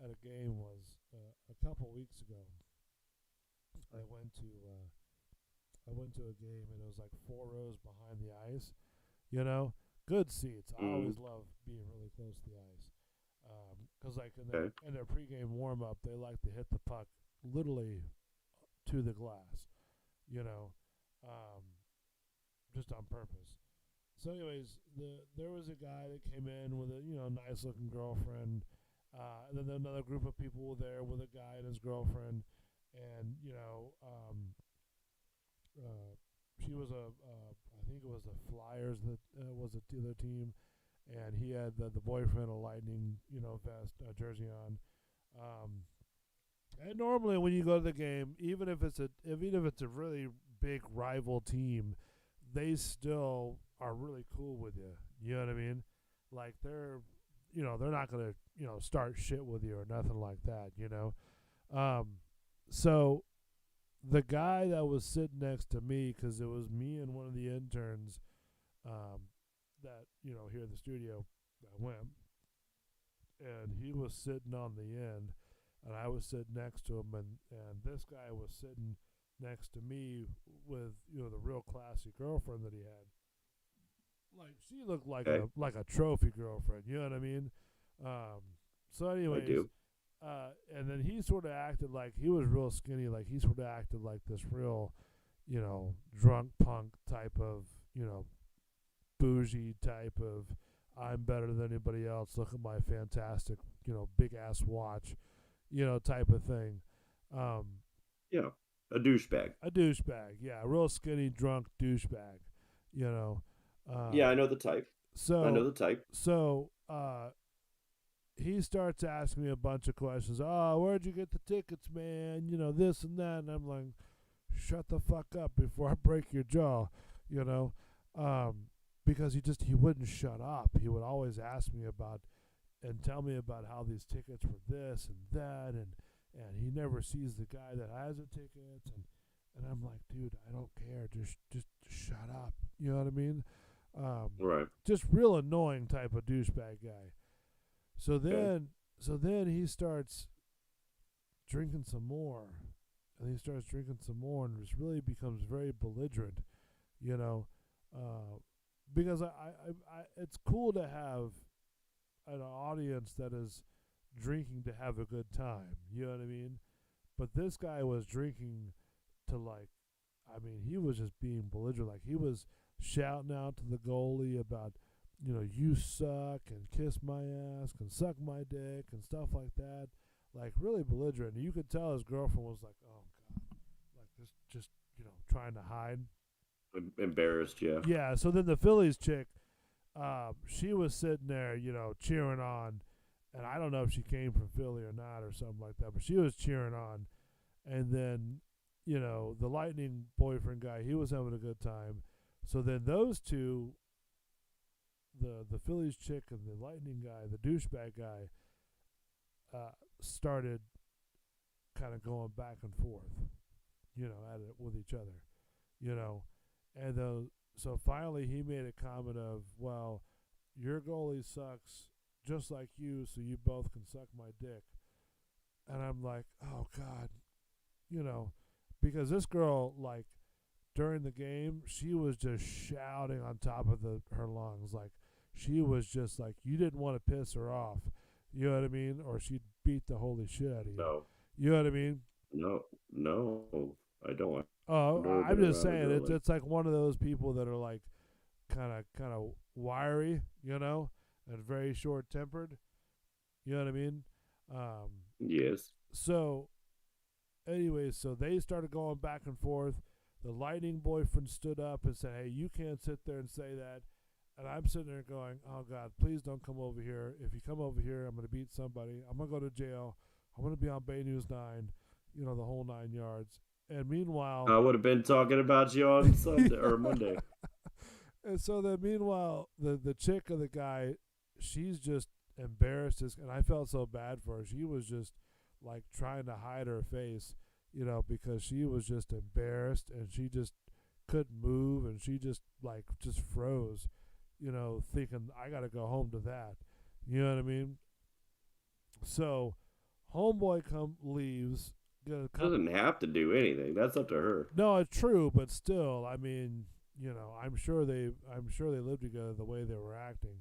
at a game was a couple weeks ago. I went to a game, and it was like 4 rows behind the ice. You know, good seats. I always love being really close to the ice. Because like in their pregame warm up, they like to hit the puck literally to the glass. You know, just on purpose. So, anyways, there was a guy that came in with a nice looking girlfriend. And then another group of people were there with a guy and his girlfriend, and she was I think it was the Flyers that was the other team, and he had the boyfriend a Lightning vest jersey on. And normally when you go to the game, even if it's a really big rival team, they still are really cool with you. You know what I mean? Like they're not gonna start shit with you or nothing like that. So the guy that was sitting next to me, because it was me and one of the interns that here in the studio that went, and he was sitting on the end, and I was sitting next to him, and this guy was sitting next to me with the real classy girlfriend that he had. Like she looked like a trophy girlfriend, you know what I mean? So anyways, I do. And then he sort of acted like he was real skinny, like he sort of acted like this real, drunk punk type of, bougie type of, I'm better than anybody else, look at my fantastic, big ass watch, type of thing. Yeah, a douchebag. A douchebag, yeah, a real skinny drunk douchebag, yeah, I know the type. I know the type. So, he starts asking me a bunch of questions. Oh, where'd you get the tickets, man? This and that. And I'm like, shut the fuck up before I break your jaw, because he wouldn't shut up. He would always ask me about and tell me about how these tickets were this and that, and he never sees the guy that has the tickets, and I'm like, dude, I don't care. Just shut up. You know what I mean? Right. Just real annoying type of douchebag guy. So then he starts drinking some more, and and just really becomes very belligerent, because I it's cool to have an audience that is drinking to have a good time, you know what I mean? But this guy was drinking to he was just being belligerent, like he was shouting out to the goalie about, you suck, and kiss my ass, and suck my dick, and stuff like that. Like, really belligerent. And you could tell his girlfriend was like, oh, God. Like, this just, trying to hide. Embarrassed, yeah. Yeah, so then the Phillies chick, she was sitting there, cheering on. And I don't know if she came from Philly or not or something like that, but she was cheering on. And then, the Lightning boyfriend guy, he was having a good time. So then those two, the Phillies chick and the Lightning guy, the douchebag guy, started kind of going back and forth, at it with each other, and so finally he made a comment of, well, your goalie sucks just like you, so you both can suck my dick. And I'm like, oh God, because this girl during the game, she was just shouting on top of her lungs. Like, she was just like, you didn't want to piss her off. You know what I mean? Or she'd beat the holy shit out of you. No. You know what I mean? No, I don't. Oh, I'm just saying, it's like one of those people that are like kind of wiry, you know, and very short-tempered. You know what I mean? Yes. So, anyway, so they started going back and forth. The Lightning boyfriend stood up and said, hey, you can't sit there and say that. And I'm sitting there going, oh, God, please don't come over here. If you come over here, I'm going to beat somebody. I'm going to go to jail. I'm going to be on Bay News 9, you know, the whole 9 yards. And meanwhile, I would have been talking about you on Sunday or Monday. And so then meanwhile, the chick of the guy, she's just embarrassed. And I felt so bad for her. She was just like trying to hide her face, you know, because she was just embarrassed and she just couldn't move and she just froze, you know, thinking, I got to go home to that. You know what I mean? So homeboy leaves. Doesn't have to do anything. That's up to her. No, it's true, but still, I mean, you know, I'm sure they lived together the way they were acting,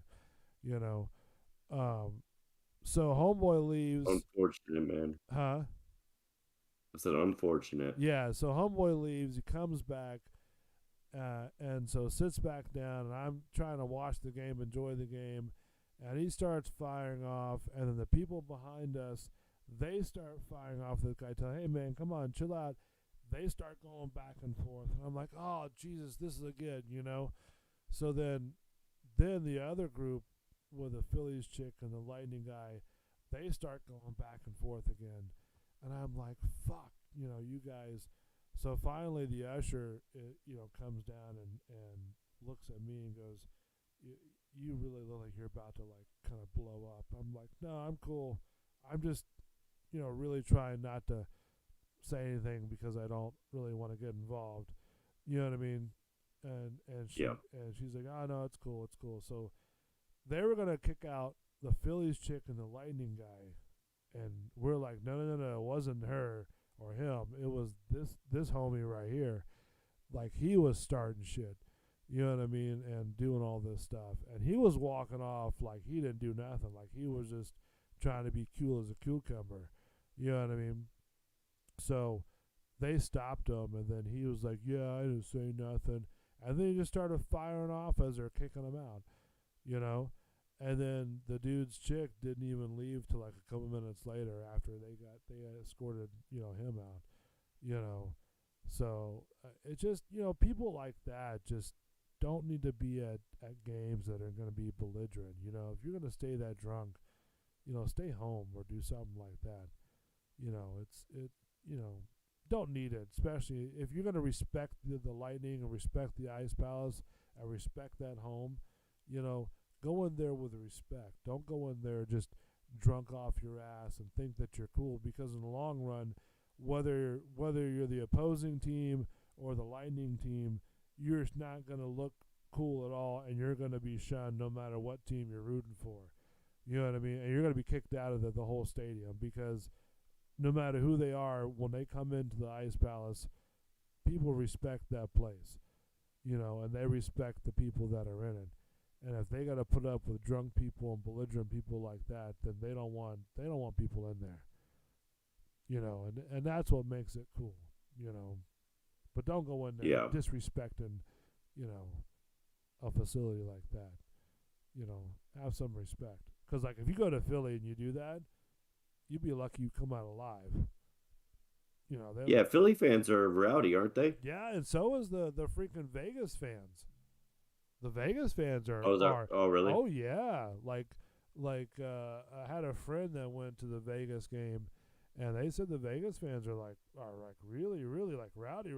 you know. So homeboy leaves. Unfortunate, man. Huh? I said unfortunate. Yeah, so homeboy leaves, he comes back, and so sits back down, and I'm trying to watch the game, enjoy the game, and he starts firing off, and then the people behind us, they start firing off the guy, telling, hey, man, come on, chill out. They start going back and forth, and I'm like, oh, Jesus, this is again, you know. So then the other group with the Phillies chick and the Lightning guy, they start going back and forth again. And I'm like, fuck, you know, you guys. So finally the usher, you know, comes down and looks at me and goes, you really look like you're about to, like, kind of blow up. I'm like, no, I'm cool. I'm just, you know, really trying not to say anything because I don't really want to get involved. You know what I mean? And she's like, oh, no, it's cool. So they were going to kick out the Phillies chick and the Lightning guy. And we're like, no, it wasn't her or him. It was this homie right here. Like, he was starting shit. You know what I mean? And doing all this stuff. And he was walking off like he didn't do nothing. Like, he was just trying to be cool as a cucumber. You know what I mean? So they stopped him, and then he was like, yeah, I didn't say nothing. And then he just started firing off as they're kicking him out, you know? And then the dude's chick didn't even leave till like a couple minutes later after they escorted, you know, him out, you know? So it just, you know, people like that just don't need to be at games that are going to be belligerent. You know, if you're going to stay that drunk, you know, stay home or do something like that. You know, you know, don't need it, especially if you're going to respect the Lightning and respect the Ice Palace and respect that home, you know, go in there with respect. Don't go in there just drunk off your ass and think that you're cool, because in the long run, whether you're the opposing team or the Lightning team, you're not going to look cool at all, and you're going to be shunned no matter what team you're rooting for. You know what I mean? And you're going to be kicked out of the whole stadium, because no matter who they are, when they come into the Ice Palace, people respect that place, you know, and they respect the people that are in it. And if they got to put up with drunk people and belligerent people like that, then they don't want people in there, you know, and that's what makes it cool, you know. But don't go in there disrespecting, you know, a facility like that. You know, have some respect. Because, like, if you go to Philly and you do that, you'd be lucky you come out alive. You know, Philly fans are rowdy, aren't they? Yeah, and so is the freaking Vegas fans. The Vegas fans are. Oh, really? Oh, yeah. Like I had a friend that went to the Vegas game, and they said the Vegas fans are really, really like rowdy.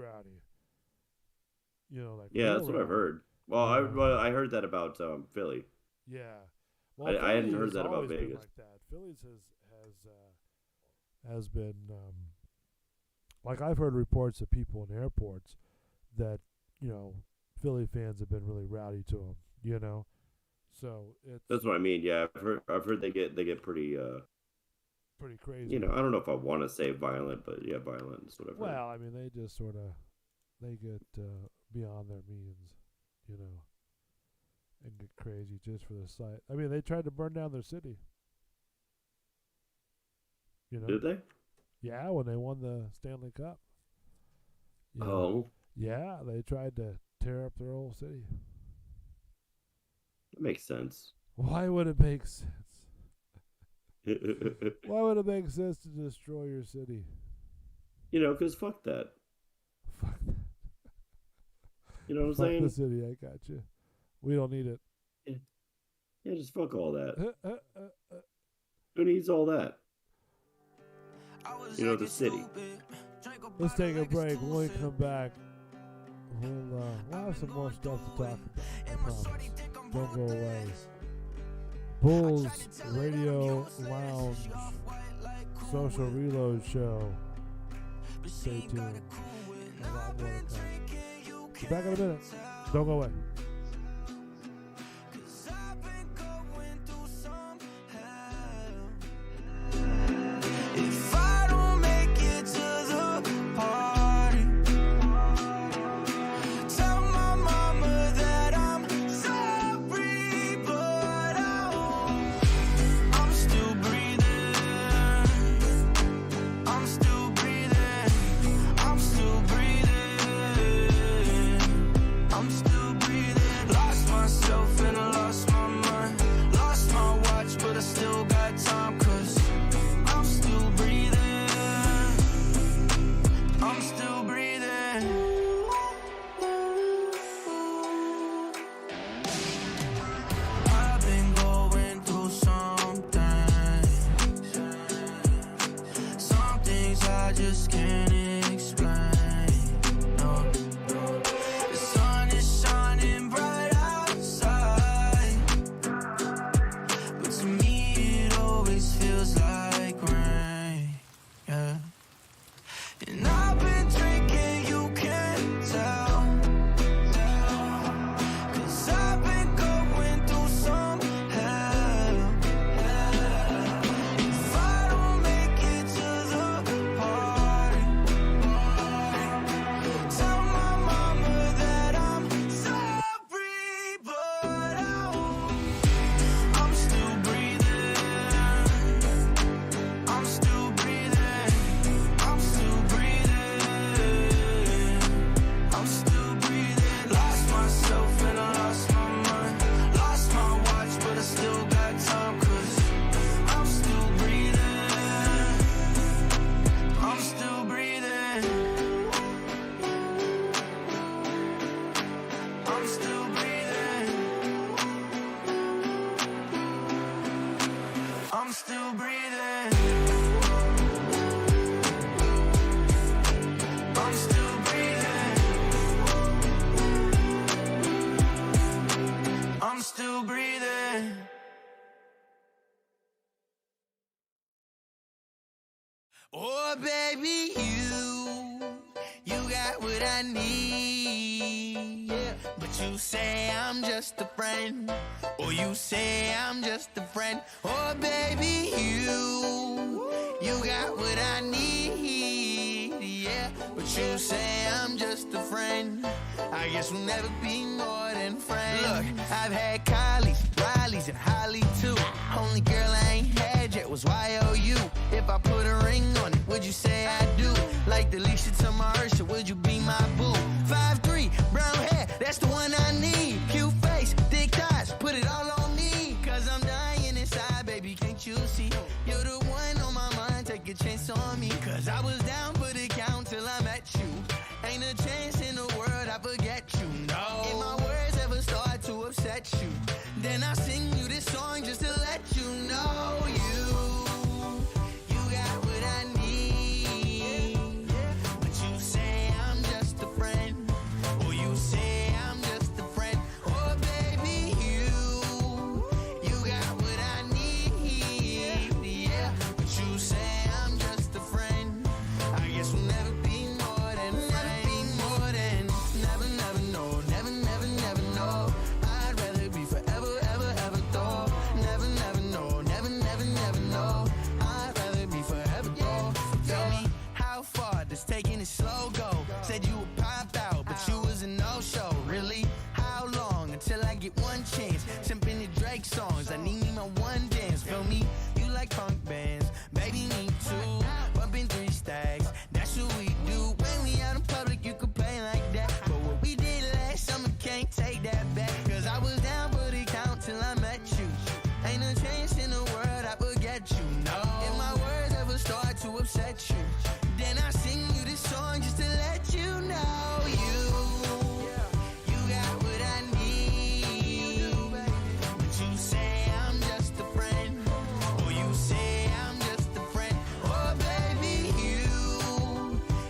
You know, like. Yeah, that's what I've heard. Well, I heard that about Philly. Yeah. Well, I hadn't heard that about Vegas. Like that. Phillies has been like, I've heard reports of people in airports that, you know, Philly fans have been really rowdy to them, you know. So that's what I mean. Yeah, I've heard they get pretty crazy. You know, I don't know if I want to say violent, but yeah, violent is what I've heard. Well, I mean, they just sort of, they get beyond their means, you know, and get crazy just for the sight. I mean, they tried to burn down their city. You know? Did they? Yeah, when they won the Stanley Cup. You know? Oh. Yeah, they tried to tear up their whole city. That makes sense. Why would it make sense? Why would it make sense to destroy your city? You know, because fuck that. Fuck that. You know what I'm Fuck saying? the city, I got you. We don't need it. Yeah, just fuck all that. Who needs all that? You know, the city. Let's take a break. When we come back, we'll have some more stuff to talk about. I promise. Don't go away. Bulls Radio Lounge Social Reload Show. Stay tuned. A lot more to come. Be back in a minute. Don't go away. If I don't make it to the party, tell my mama that I'm sorry, but I'm still breathing. I'm still breathing. I'm still breathing. I'm still breathing. Lost myself and I lost my mind. Lost my watch, but I still got time, 'cause I'm still breathing. I'm still breathing. I've been going through something. Some things I just can't explain. No. The sun is shining bright outside, but to me it always feels like rain. Yeah. And I've been drinking, you can't tell, 'cause I've been going through some hell. If I don't make it to the party, tell my mama that I'm sorry, but I'm still breathing. I'm still breathing. I'm still breathing. I'm still breathing. Lost myself and I lost my mind. Lost my watch, but I still got time, 'cause I'm still breathing. I'm still breathing. I'm still breathing. I'm still breathing. I'm still breathing. I'm still breathing. Oh, baby, you got what I need. Yeah. But you say I'm just a friend, or you say I'm just a friend. Oh, baby, you got what I need. Yeah. But you say I'm just a friend. I guess we'll never be more than friends. Look, I've had Kylie's, Riley's, and Holly too. Only girl I ain't had yet was YOU. If I put a ring on it, would you say I do? Like Delisha to Marsha, would you be my boo? 5'3", brown hair, that's the one I need. Cute face, thick thighs, put it all on me. 'Cause I'm dying inside, baby, can't you see? You're the one on my mind, take a chance on me. 'Cause I was down for the count till I met you. Ain't a chance in the world I forget you, no. If my words ever start to upset you, then I sing you this song just to let you know you got what I need. But you say I'm just a friend, or you say I'm just a friend. Oh, baby, you got what I need. Yeah, but you say I'm just a friend. to upset you. Then I sing you this song just to let you know you got what I need. But you say I'm just a friend, or you say I'm just a friend. Oh baby,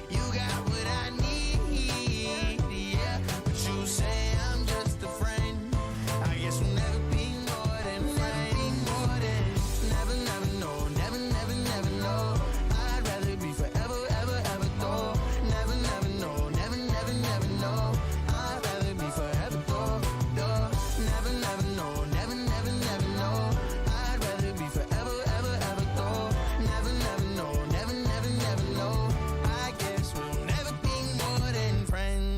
you got what I need. Yeah, but you say I'm just a friend. I guess we'll never be more than friends. Never, never know, never, never, never know. I'd rather be forever, ever, ever though. Never, never know, never, never, never know. I'd rather be forever though. Never, never know, never, never, never know. I'd rather be forever, ever, ever though. Never, never know, never, never, never know. I guess we'll never be more than friends.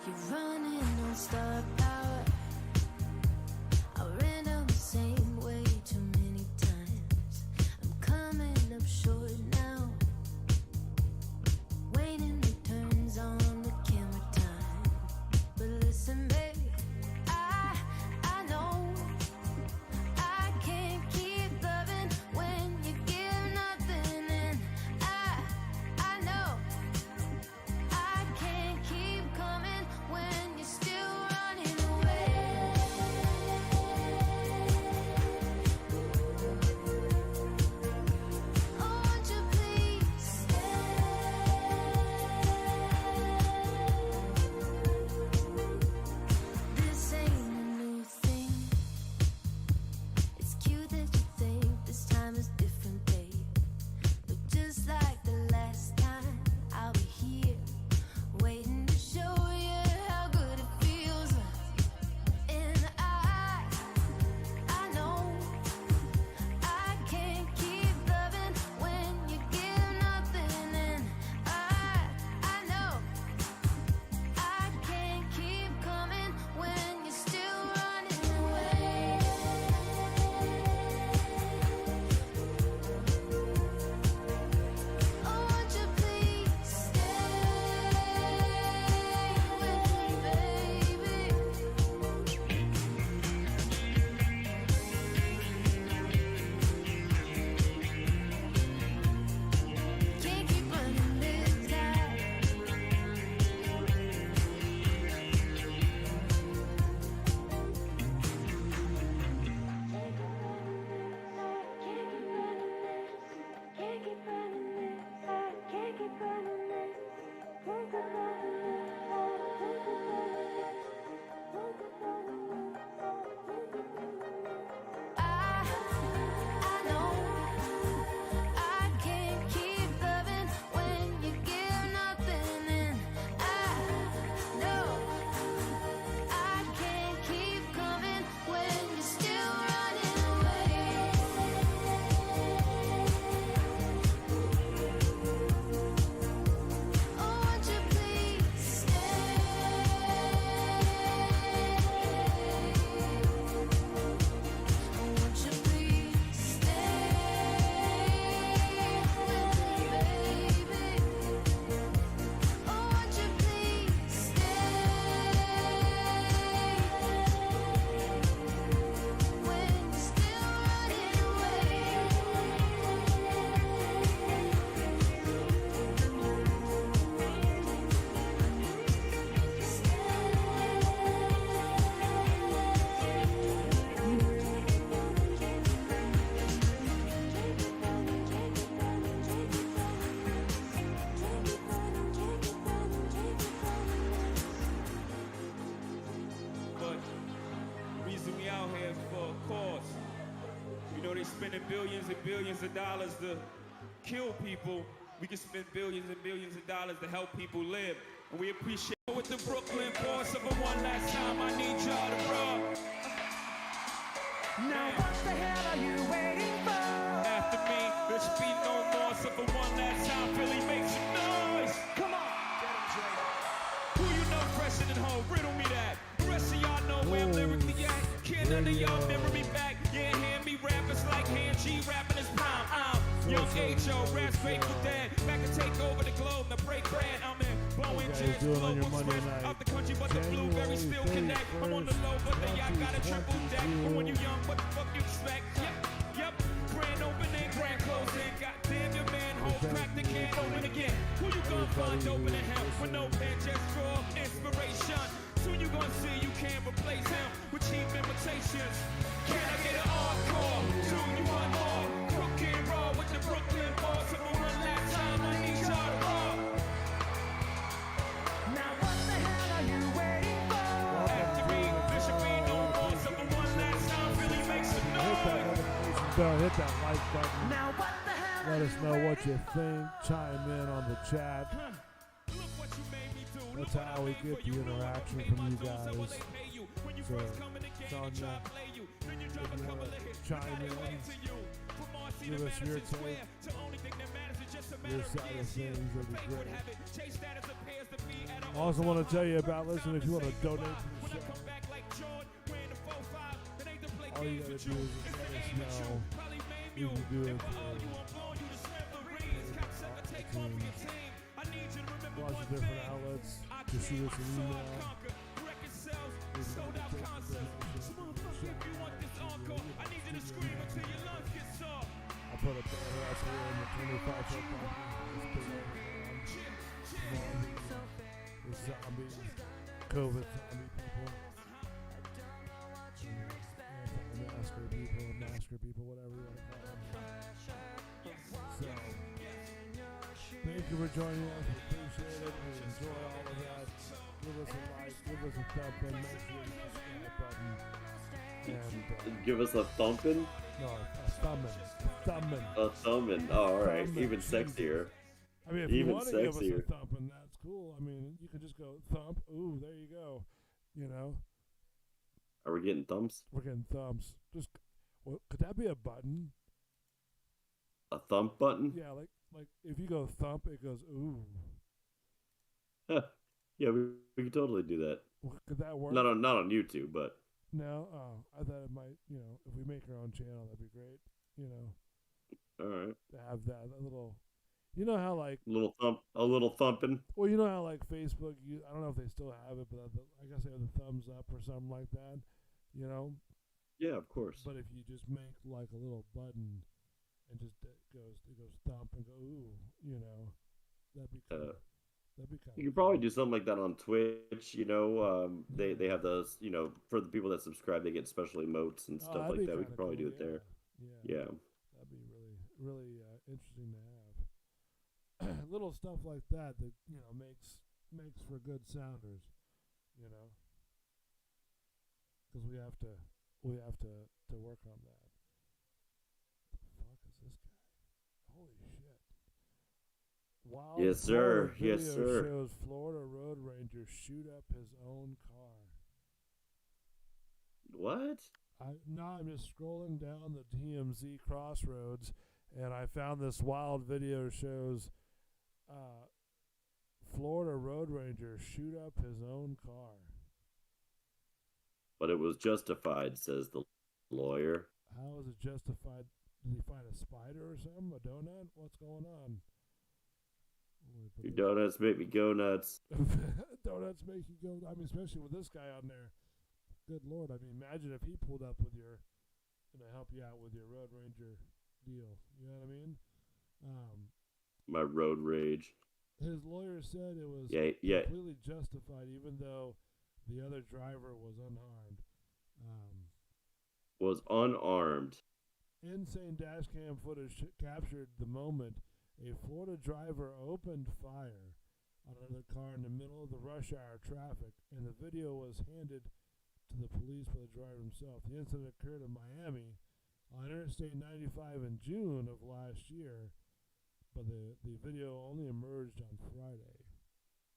You're running on star power. I ran on the same way too many times. I'm coming up short now. Waiting returns on the camera time. But listen, baby, I know I can't keep loving when you give nothing, and I know I can't keep coming when you're still running away. Oh, won't you please stay? This ain't a new thing. It's cute that you think this time is different, babe. But just like the last time, I'll be here waiting to show you how good it feels. And I know I can't keep loving when you give nothing, and I know I can't keep coming when you're still running away. Oh, won't you please stay with me, baby? Can't keep running this time. Can't keep running this. Can't keep running this. Can't keep I know I can't keep loving when you give nothing, and I know I can't keep coming when you're still running away. Oh, won't you please stay? Oh, won't you please stay with me, baby? Oh, won't you please stay when you're still running away? But the reason we out here is for a cause. You know, they spending billions and billions of dollars to kill people. We can spend billions and billions of dollars to help people live. And we appreciate with the Brooklyn boss of a one last time. I need y'all to rock. Now what the hell are you waiting for? After me, there should be no more. So for one last time, Philly, make some noise. Come on. Who you know fresher than home? Riddle me that. The rest of y'all know where I'm lyrically at. Can't none of y'all mirror me back. Yeah, hear me rap. Young H.O. Raps Grateful Dead. Back to take over the globe. The break bread. I'm in blowing jets. doing on your Global Monday spread night? of the country, but the blueberries still connect. I'm on the low, but the yacht got a triple deck. But when you young, what the fuck you expect? Yep. Grand opening, grand closing. Goddamn your manhole, crack the can open again. Who you gonna find open in hell with no pen, just draw inspiration? Soon you gonna see you can't replace him with cheap imitations. Can I get an encore? Soon you want more. Brooklyn Raw with the Brooklyn Boys. So for one last time, I need y'all to roll. Now what the hell are you waiting for? After me, Bishop ain't no more. So for one last time, Philly make some Hit that noise. notification bell, hit that like button. Now what the hell Let are us you know what you waiting think. Chime in on the chat. Look what you made me do. That's how we get the interaction from you guys. So it's on you. If you want to chime in, give us your take, your side of things, that'd be great. I also want to tell you about, listen, if you want to donate to the show, all you gotta do is just let us know. You can do it through lots of different outlets. Just shoot us an email. I'll put a banner out here in the 25 foot the zombies, COVID zombie people, masker people, whatever you want to call them. So, thank you for joining us. We appreciate it. We enjoy all of that. Give us a like, give us a thumb in, make sure you subscribe button. And, Give us a thumping? no, a thumbing. Thumbing. A thumbing. Oh, alright. Thumbing, Even Jesus. sexier. I mean, if Even you want to give us a sexier. thumping, that's cool. I mean, you could just go thump. Ooh, there you go. You know, Are we getting thumbs? we're getting thumbs. Just, well, could that be a button? A thump button? Yeah, like if you go thump, it goes ooh. Huh. Yeah, we could totally do that. Well, could that work? Not on YouTube, but No. Oh, I thought it might. You know, if we make our own channel, that'd be great. You know, alright. to have that little. You know how like, A little thumping. well, you know how like Facebook. I don't know if they still have it, but I guess they have the thumbs up or something like that. You know. Yeah, of course. But if you just make like a little button and just it goes thump and go ooh, you know, that'd be cool. That'd be kind You could probably do something like that on Twitch, you know. They have those, you know, for the people that subscribe, they get special emotes and stuff like that. We could probably do it there. Yeah. That'd be really interesting to have. Little stuff like that you know makes for good sounders, you know. Because we have to work on that. The fuck is this guy? Holy shit! Wild Yes, sir. Florida Yes, video sir. shows Florida road ranger shoot up his own car. What? I'm just scrolling down the TMZ crossroads, and I found this wild video shows Florida road ranger shoot up his own car. But it was justified, says the lawyer. How is it justified? Did he find a spider or something? A donut? What's going on? Your donuts make me go nuts. Donuts make you go. I mean, especially with this guy on there. Good Lord. I mean, imagine if he pulled up with your, to help you out with your road ranger deal. You know what I mean? My road rage. His lawyer said it was Yeah. completely justified, even though the other driver was unarmed. Was unarmed. Insane dash cam footage captured the moment a Florida driver opened fire on another car in the middle of the rush hour traffic, and the video was handed to the police by the driver himself. The incident occurred in Miami on Interstate 95 in June of last year, but the video only emerged on Friday.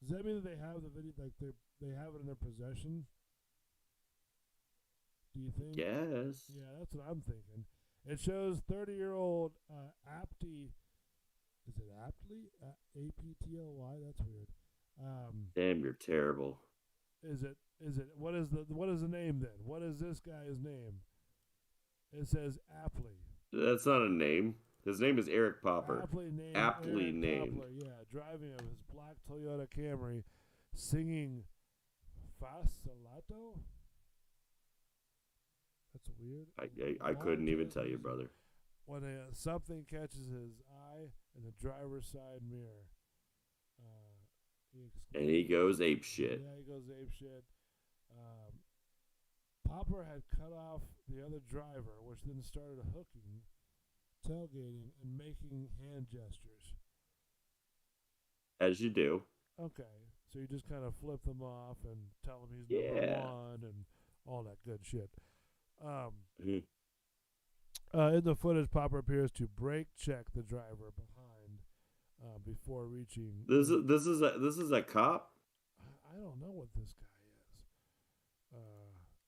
Does that mean that they have the video, like they have it in their possession? Do you think? Yes. Yeah, that's what I'm thinking. It shows 30-year-old Aptly. Is it Aptly? A-P-T-L-Y? That's weird. Damn, you're terrible. Is it? What is the name then? What is this guy's name? It says Aptly. That's not a name. His name is Eric Popper. Aptly Aptly named. named. Poplar, yeah, driving his black Toyota Camry, singing Fasolato. That's weird. I couldn't even tell you, brother. When something catches his eye in the driver's side mirror. And he goes ape shit. Yeah, he goes ape shit. Popper had cut off the other driver, which then started hooking, tailgating, and making hand gestures. As you do. Okay, so you just kind of flip them off and tell him he's number one and all that good shit. In the footage, Popper appears to brake check the driver behind before reaching. This is a cop. I don't know what this guy is.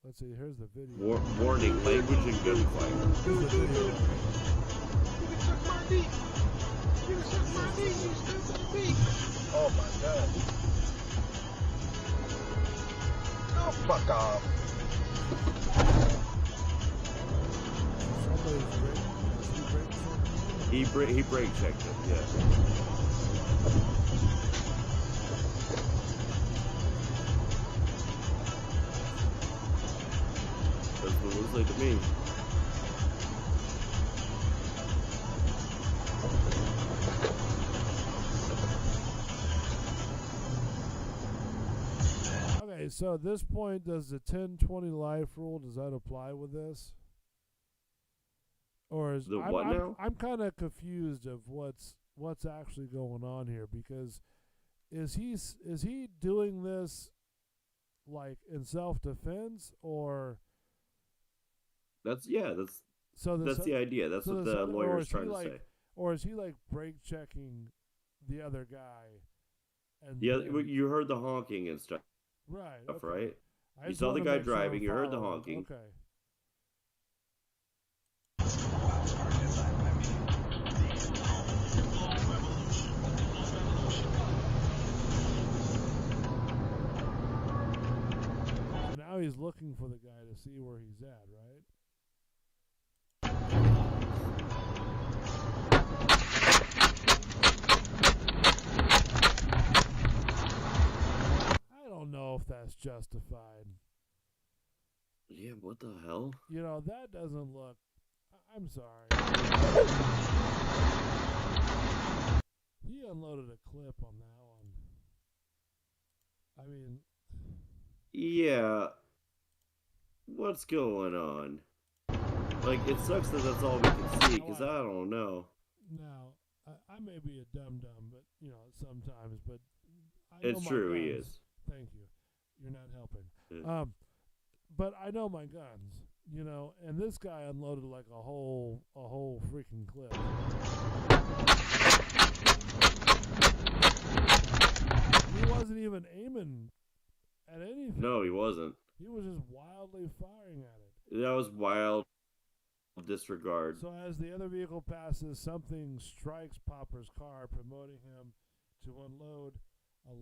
Let's see. Here's the video. Warning: language and gunfire. Here's the video. Oh my god. Oh, fuck off. He brake checked him, yeah. That's what it looks like to me. Okay, so at this point, does the 10-20 life rule, does that apply with this? Or is I'm kind of confused of what's actually going on here, because is he doing this like in self-defense, or that's the idea. That's what the lawyer is trying to say. Or is he like brake checking the other guy? And you heard the honking and stuff. Right. Okay. Right. You saw the guy driving. You heard the honking. Okay. Now he's looking for the guy to see where he's at, right? I don't know if that's justified. Yeah, what the hell? You know, that doesn't look... I'm sorry. He unloaded a clip on that one. I mean... Yeah. What's going on? Like, it sucks that that's all we can see, because I don't know. Now, I may be a dum-dum, but, you know, sometimes, but... It's true, he is. Thank you. You're not helping. Yeah. But I know my guns, you know, and this guy unloaded like a whole freaking clip. He wasn't even aiming at anything. No, he wasn't. He was just wildly firing at it. That was wild disregard. So as the other vehicle passes, something strikes Popper's car, promoting him to unload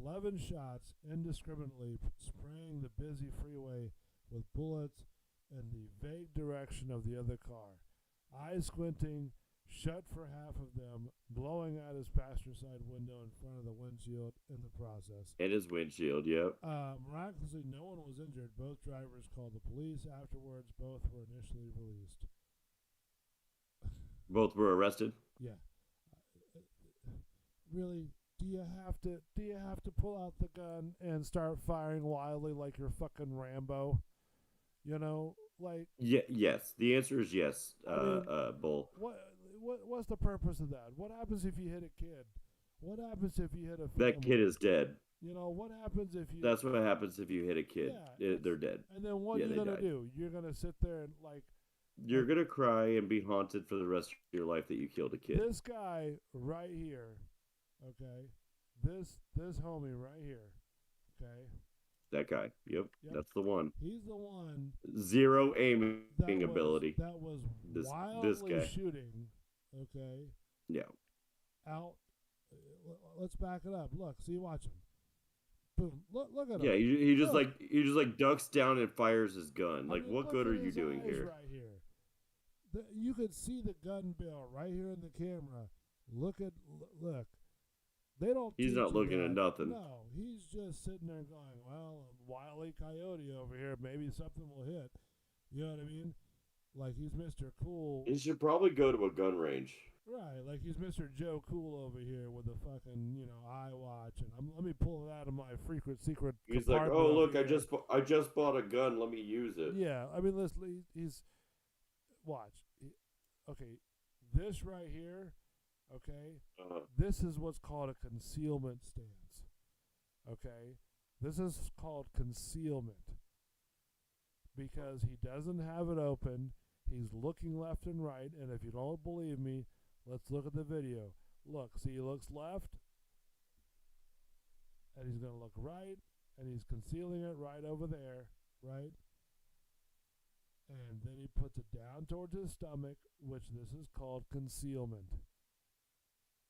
11 shots indiscriminately, spraying the busy freeway with bullets in the vague direction of the other car. Eyes squinting, shut for half of them, blowing out his passenger side window in front of the windshield in the process. And his windshield, yep. Miraculously, no one was injured. Both drivers called the police afterwards. Both were initially released. Both were arrested? Yeah. Really? Do you have to pull out the gun and start firing wildly like you're fucking Rambo? You know, like... Yeah, yes. The answer is yes, Bull. What's the purpose of that? What happens if you hit a kid? What happens if you hit a family? That kid is dead. You know, what happens if you... That's what happens if you hit a kid. Yeah, they're dead. And then what are you going to do? You're going to sit there and, like... You're going to cry and be haunted for the rest of your life that you killed a kid. This guy right here, okay? This homie right here, okay? That guy. Yep. That's the one. He's the one. Zero aiming ability. That was wildly shooting, okay? Yeah. Out. Let's back it up. Look, see, watch him. Boom. Look at him. Yeah, he just like ducks down and fires his gun. Like, what good are you doing here? Right here. you could see the gun barrel right here in the camera. Look. They don't. He's teach not you looking at that. nothing. No, he's just sitting there going, "Well, a Wile E. Coyote over here. Maybe something will hit." You know what I mean? Like he's Mr. Cool. He should probably go to a gun range. Right, like he's Mr. Joe Cool over here with a fucking, iWatch, and let me pull it out of my secret. He's like, compartment "Oh, over look, I here." just bought a gun. Let me use it." Yeah, I mean, listen, he's watch. Okay, this right here. Okay, this is what's called a concealment stance. Okay, this is called concealment because he doesn't have it open. He's looking left and right, and if you don't believe me, let's look at the video. Look, see, he looks left, and he's going to look right, and he's concealing it right over there, right? And then he puts it down towards his stomach, which this is called concealment.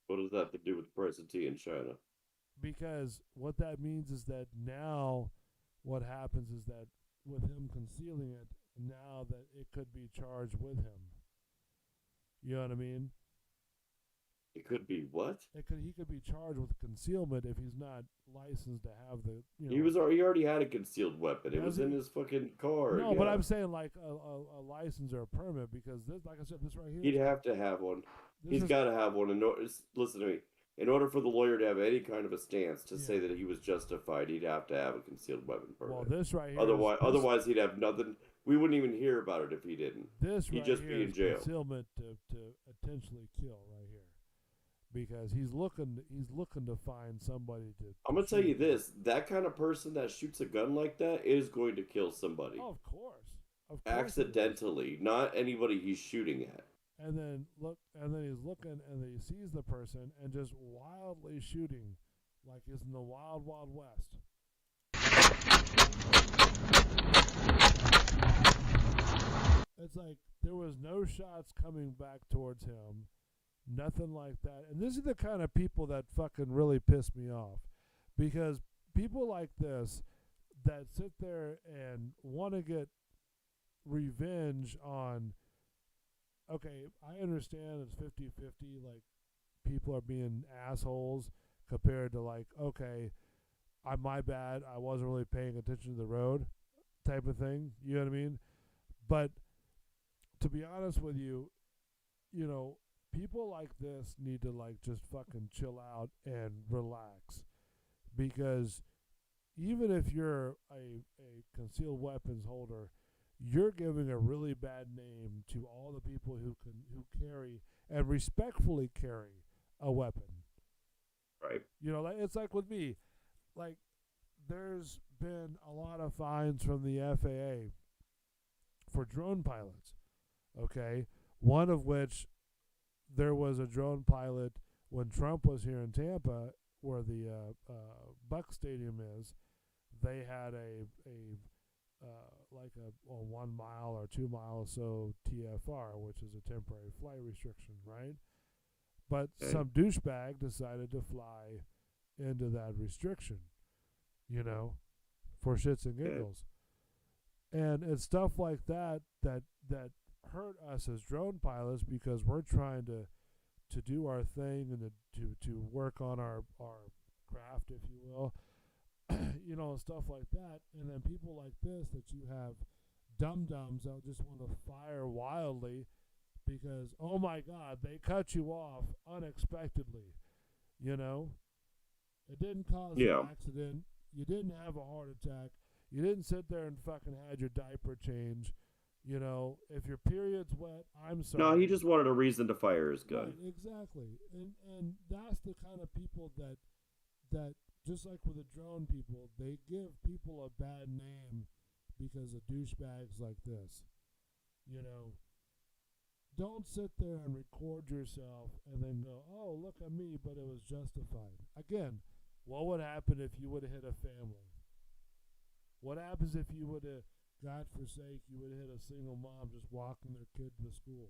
What does that have to do with the price of tea in China? Because what that means is that now what happens is that with him concealing it, now that it could be charged with him. You know what I mean? It could be what? He could be charged with concealment if he's not licensed to have the. He already had a concealed weapon. It was in his fucking car. No, but I'm saying like a license or a permit because this, like I said, this right here. He'd have to have one. He's got to have one. Listen to me. In order for the lawyer to have any kind of a stance to say that he was justified, he'd have to have a concealed weapon permit. Well, this right here. Otherwise, he'd have nothing. We wouldn't even hear about it if he didn't. He'd just be in jail. Concealment to intentionally kill right here, because he's looking to find somebody to. I'm gonna tell you this: that kind of person that shoots a gun like that is going to kill somebody. Oh, of course. Accidentally, not anybody he's shooting at. And then he's looking, and then he sees the person, and just wildly shooting, like he's in the wild, wild west. It's like there was no shots coming back towards him, nothing like that. And this is the kind of people that fucking really piss me off, because people like this that sit there and want to get revenge on. Okay, I understand it's 50-50, like, people are being assholes compared to, like, okay, my bad, I wasn't really paying attention to the road type of thing, you know what I mean? But to be honest with you, people like this need to, like, just fucking chill out and relax, because even if you're a concealed weapons holder, you're giving a really bad name to all the people who carry and respectfully carry a weapon. Right. It's like with me, like there's been a lot of fines from the FAA for drone pilots. Okay, one of which there was a drone pilot when Trump was here in Tampa, where the Buck Stadium is. They had like a 1 mile or 2 mile or so TFR, which is a temporary flight restriction, right? But some douchebag decided to fly into that restriction, for shits and giggles. And it's stuff like that hurt us as drone pilots, because we're trying to do our thing and to work on our craft, if you will. Stuff like that. And then people like this that you have dum-dums that just want to fire wildly because, oh my God, they cut you off unexpectedly. It didn't cause an accident. You didn't have a heart attack. You didn't sit there and fucking had your diaper changed. If your period's wet, I'm sorry. No, he just wanted a reason to fire his gun. Right, exactly. And that's the kind of people that just like with the drone people, they give people a bad name because of douchebags like this. Don't sit there and record yourself and then go, oh, look at me, but it was justified. Again, what would happen if you would have hit a family? What happens if you would have, God forsake, you would have hit a single mom just walking their kid to school?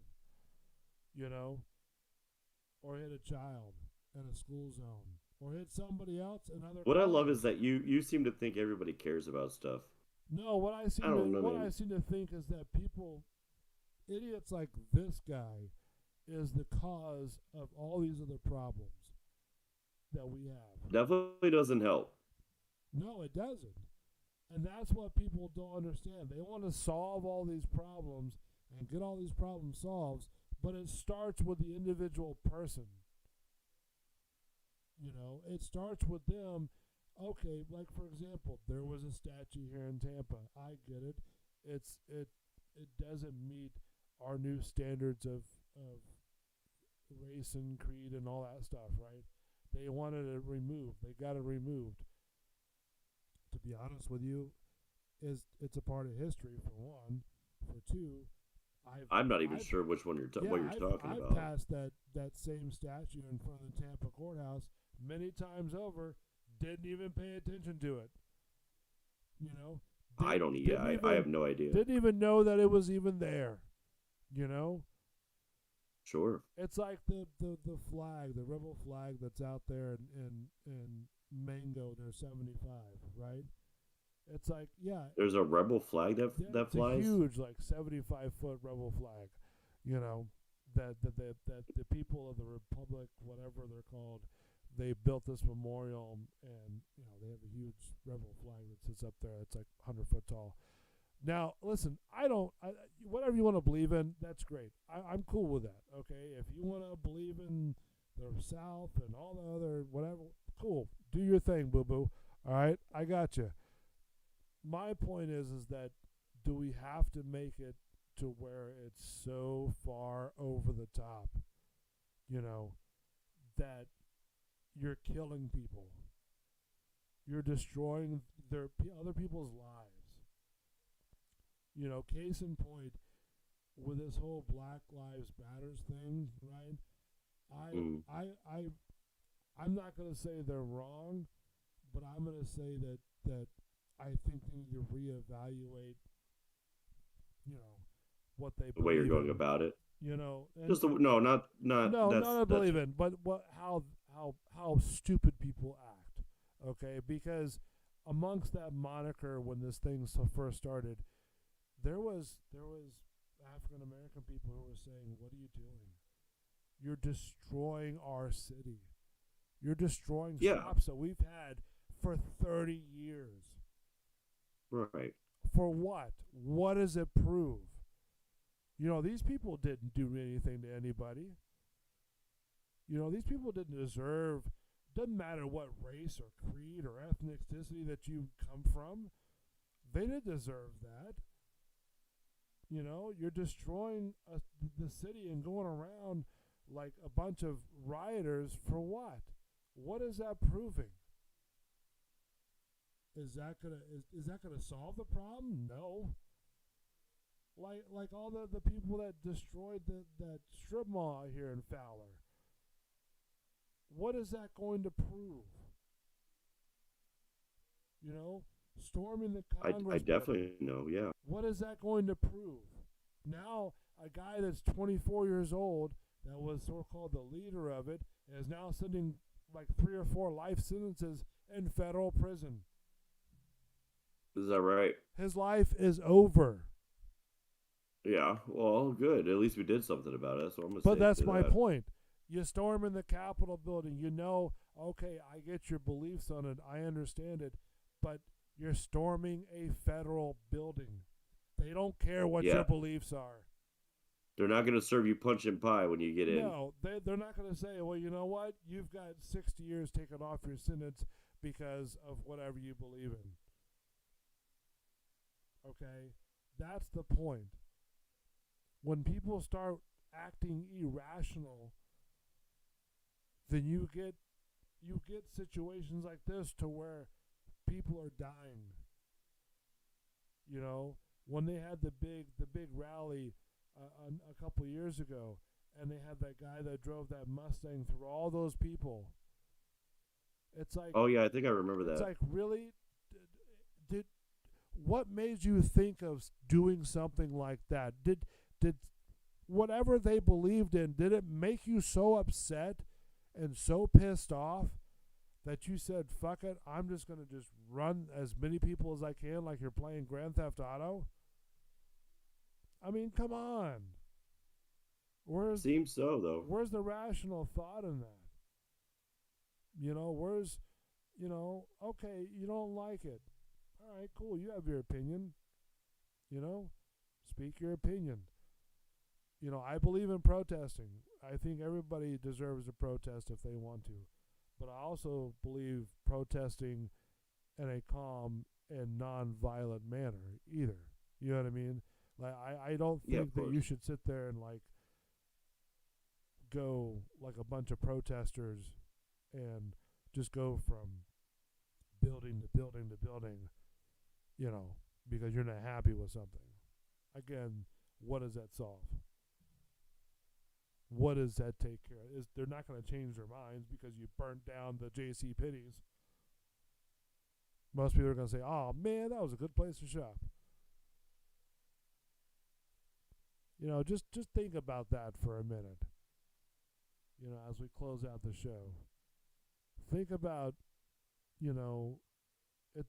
Or hit a child in a school zone. Or hit somebody else. What I love is that you seem to think everybody cares about stuff. No, what I seem to think is that people, idiots like this guy is the cause of all these other problems that we have. Definitely doesn't help. No, it doesn't. And that's what people don't understand. They want to solve all these problems and get all these problems solved, but it starts with the individual person. You know, it starts with them. Okay, like for example, there was a statue here in Tampa. I get it. It doesn't meet our new standards of race and creed and all that stuff, right? They wanted it removed. They got it removed. To be honest with you, it's a part of history for one. For two, I'm not even sure which one what you're talking about. I've passed that same statue in front of the Tampa courthouse many times over. Didn't even pay attention to it. You know. I have no idea. Didn't even know that it was even there. You know. Sure. It's like the flag, the rebel flag that's out there in Mango near 75, right? It's like, yeah. There's a rebel flag that flies? It's a huge, like 75-foot rebel flag, you know, that the people of the Republic, whatever they're called, they built this memorial, and, you know, they have a huge rebel flag that sits up there. It's like 100 foot tall. Now, listen, whatever you want to believe in, that's great. I'm cool with that, okay? If you want to believe in the South and all the other whatever, cool. Do your thing, boo-boo. All right? I got you. My point is that do we have to make it to where it's so far over the top, you know, that you're killing people? You're destroying other people's lives. You know, case in point, with this whole Black Lives Matters thing, right? I'm not going to say they're wrong, but I'm going to say that I think they need to reevaluate, you know, what they the way you're going in, about it. You know, just not believe in, but how stupid people act. Okay, because amongst that moniker when this thing first started, there was African American people who were saying, "What are you doing? You're destroying our city. You're destroying shops that we've had for 30 years." Right. For what? What does it prove? You know, these people didn't do anything to anybody. You know, these people didn't deserve, doesn't matter what race or creed or ethnicity that you come from, they didn't deserve that. You know, you're destroying the city and going around like a bunch of rioters for what? What is that proving? Is that gonna solve the problem? No. Like all the people that destroyed that strip mall here in Fowler. What is that going to prove? You know, storming the Congress. I definitely know, yeah. What is that going to prove? Now, a guy that's 24 years old, that was so-called the leader of it, is now sitting like 3 or 4 life sentences in federal prison. Is that right? His life is over. Yeah, well, good. At least we did something about it. So I'm gonna but that's my point. You storm in the Capitol building. You know, okay, I get your beliefs on it. I understand it. But you're storming a federal building. They don't care what your beliefs are. They're not going to serve you punch and pie when you get in. No, they're not going to say, well, you know what? You've got 60 years taken off your sentence because of whatever you believe in. Okay? That's the point. When people start acting irrational, then you get situations like this to where people are dying. You know, when they had the big rally a couple of years ago, and they had that guy that drove that Mustang through all those people. It's like, oh yeah, I think I remember that. It's like, really, did what made you think of doing something like that? Did whatever they believed in, did it make you so upset and so pissed off that you said, fuck it, I'm just going to just run as many people as I can like you're playing Grand Theft Auto? I mean, come on. Seems so, though. Where's the rational thought in that? You know, where's, you know, okay, you don't like it. All right, cool. You have your opinion. You know, speak your opinion. You know, I believe in protesting. I think everybody deserves a protest if they want to. But I also believe protesting in a calm and non-violent manner either. You know what I mean? Like, I don't think that you should sit there and, like, go like a bunch of protesters and just go from building to building to building, you know, because you're not happy with something. Again, what does that solve? What does that take care of? They're not going to change their minds because you burnt down the J.C. Penney's. Most people are going to say, oh, man, that was a good place to shop. You know, just think about that for a minute. You know, as we close out the show. Think about, you know,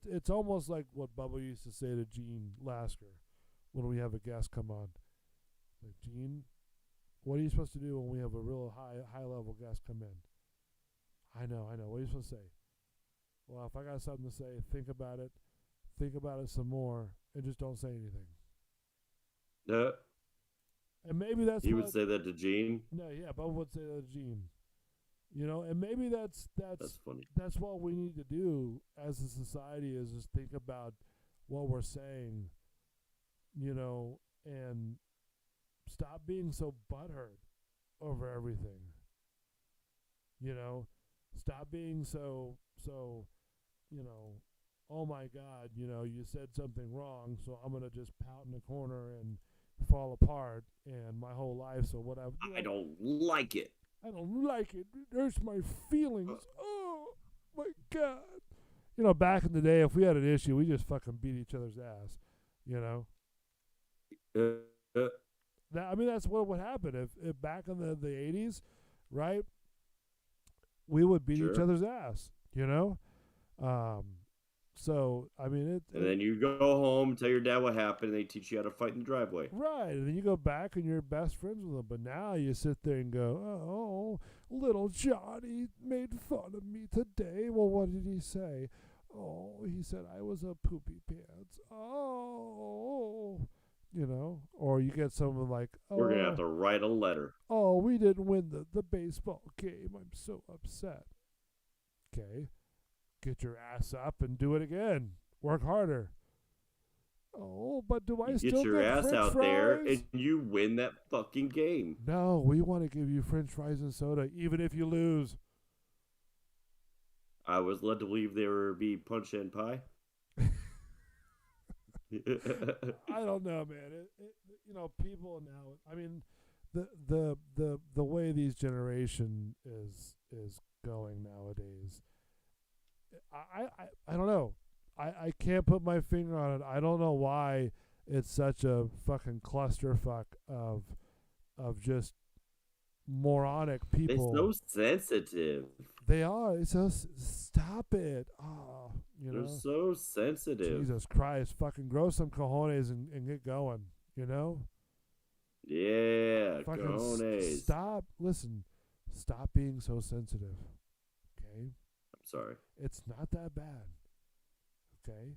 it's almost like what Bubba used to say to Gene Lasker when we have a guest come on. Like, Gene, what are you supposed to do when we have a real high-level guest come in? I know. What are you supposed to say? Well, if I got something to say, think about it some more, and just don't say anything. And maybe that's He would say that to Gene? No, yeah, Bubba would say that to Gene. You know, and maybe that's funny. That's what we need to do as a society is just think about what we're saying, you know, and stop being so butthurt over everything. You know, stop being so, you know, oh my God, you know, you said something wrong, so I'm going to just pout in the corner and fall apart and my whole life, so whatever. I don't like it. I don't like it. It hurts my feelings. Oh, my God. You know, back in the day, if we had an issue, we just fucking beat each other's ass, you know? I mean, that's what would happen. If back in the 80s, right, we would beat each other's ass, you know? So, I mean, and then you go home, tell your dad what happened, and they teach you how to fight in the driveway. Right, and then you go back and you're best friends with them. But now you sit there and go, oh, little Johnny made fun of me today. Well, what did he say? Oh, he said I was a poopy pants. Oh, you know, or you get someone like, oh, we're going to have to write a letter. Oh, we didn't win the baseball game. I'm so upset. Okay. Get your ass up and do it again. Work harder. Oh, but do I still get your ass French out fries? there and you win that fucking game? No, we want to give you French fries and soda, even if you lose. I was led to believe there would be punch and pie. I don't know, man. You know, people now. I mean, the way these generation is going nowadays. I don't know. I can't put my finger on it. I don't know why it's such a fucking clusterfuck of just moronic people. They're so sensitive. They are. It's so stop it. Oh, you know. They're so sensitive. Jesus Christ. Fucking grow some cojones and get going. You know? Yeah, fucking cojones. Stop. Listen. Stop being so sensitive. Okay? Sorry. It's not that bad. Okay?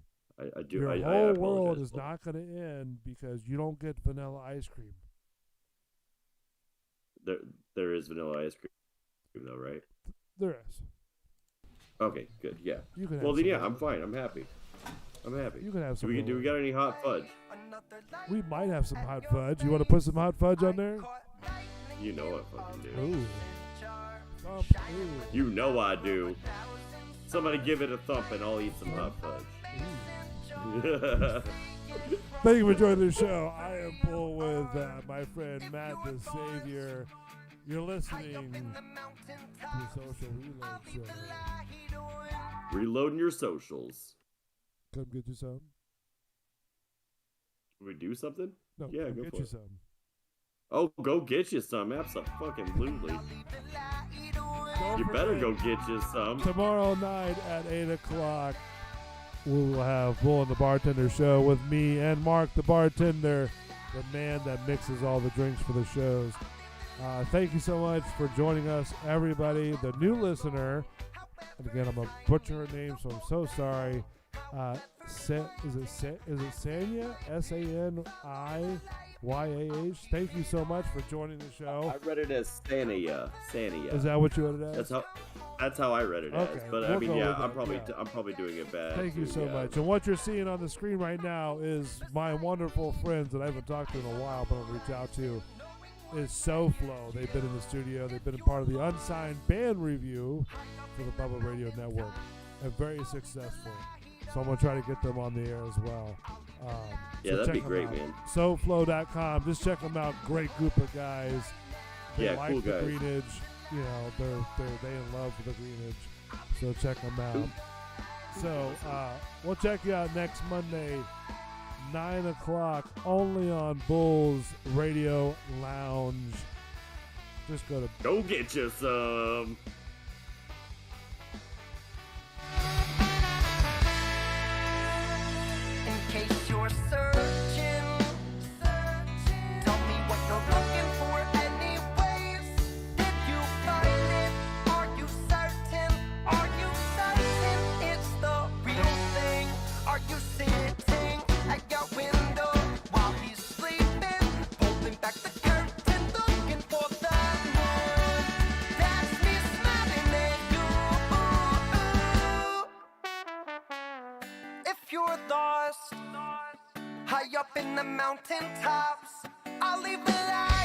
I do. Your I whole apologize. world is not going to end because you don't get vanilla ice cream. There is vanilla ice cream, though, right? There is. Okay, good. Yeah. You can well, have then, some yeah, I'm fine. I'm happy. You can have some. Do we got any hot fudge? We might have some hot fudge. You want to put some hot fudge on there? You know I fucking do. Ooh. You know I do. Somebody give it a thump and I'll eat some hot fudge. Thank you for joining the show. I am Bull with my friend Matt the Savior. You're listening to the Social Reload Show. Reloading your socials. Come get you some. Can we do something? No, yeah, go go get for you it. some. Oh, go get you some. Absolutely. You better go get you some. Tomorrow night at 8 o'clock, we will have Bull and the Bartender Show with me and Mark the Bartender, the man that mixes all the drinks for the shows. Thank you so much for joining us, everybody. The new listener, and again, I'm going to butcher her name, so I'm so sorry. Is it Sanya? SANIYAH. Thank you so much for joining the show. I read it as Sania. Is that what you read it as? That's how I read it as. But we'll I mean, yeah, I'm probably doing it bad. Thank you so much. And what you're seeing on the screen right now is my wonderful friends that I haven't talked to in a while, but I'll reach out to. Is SoFlo. They've been in the studio. They've been a part of the Unsigned Band Review for the Bubba Radio Network, and very successful. So I'm going to try to get them on the air as well. Yeah, that'd be great, man. SoFlo.com. Just check them out. Great group of guys. They like cool the guys. Greenage. You know, they in love with the Greenage. So check them out. Cool. So we'll check you out next Monday, 9 o'clock, only on Bulls Radio Lounge. Just go get you some. In case you're searching, tell me what you're looking for anyways. Did you find it? Are you certain? Are you certain it's the real thing? Are you sitting at your window while he's sleeping, pulling back the curtain, looking for the moon? That's me smiling at you. If you're lost high up in the mountain tops, I'll leave it out.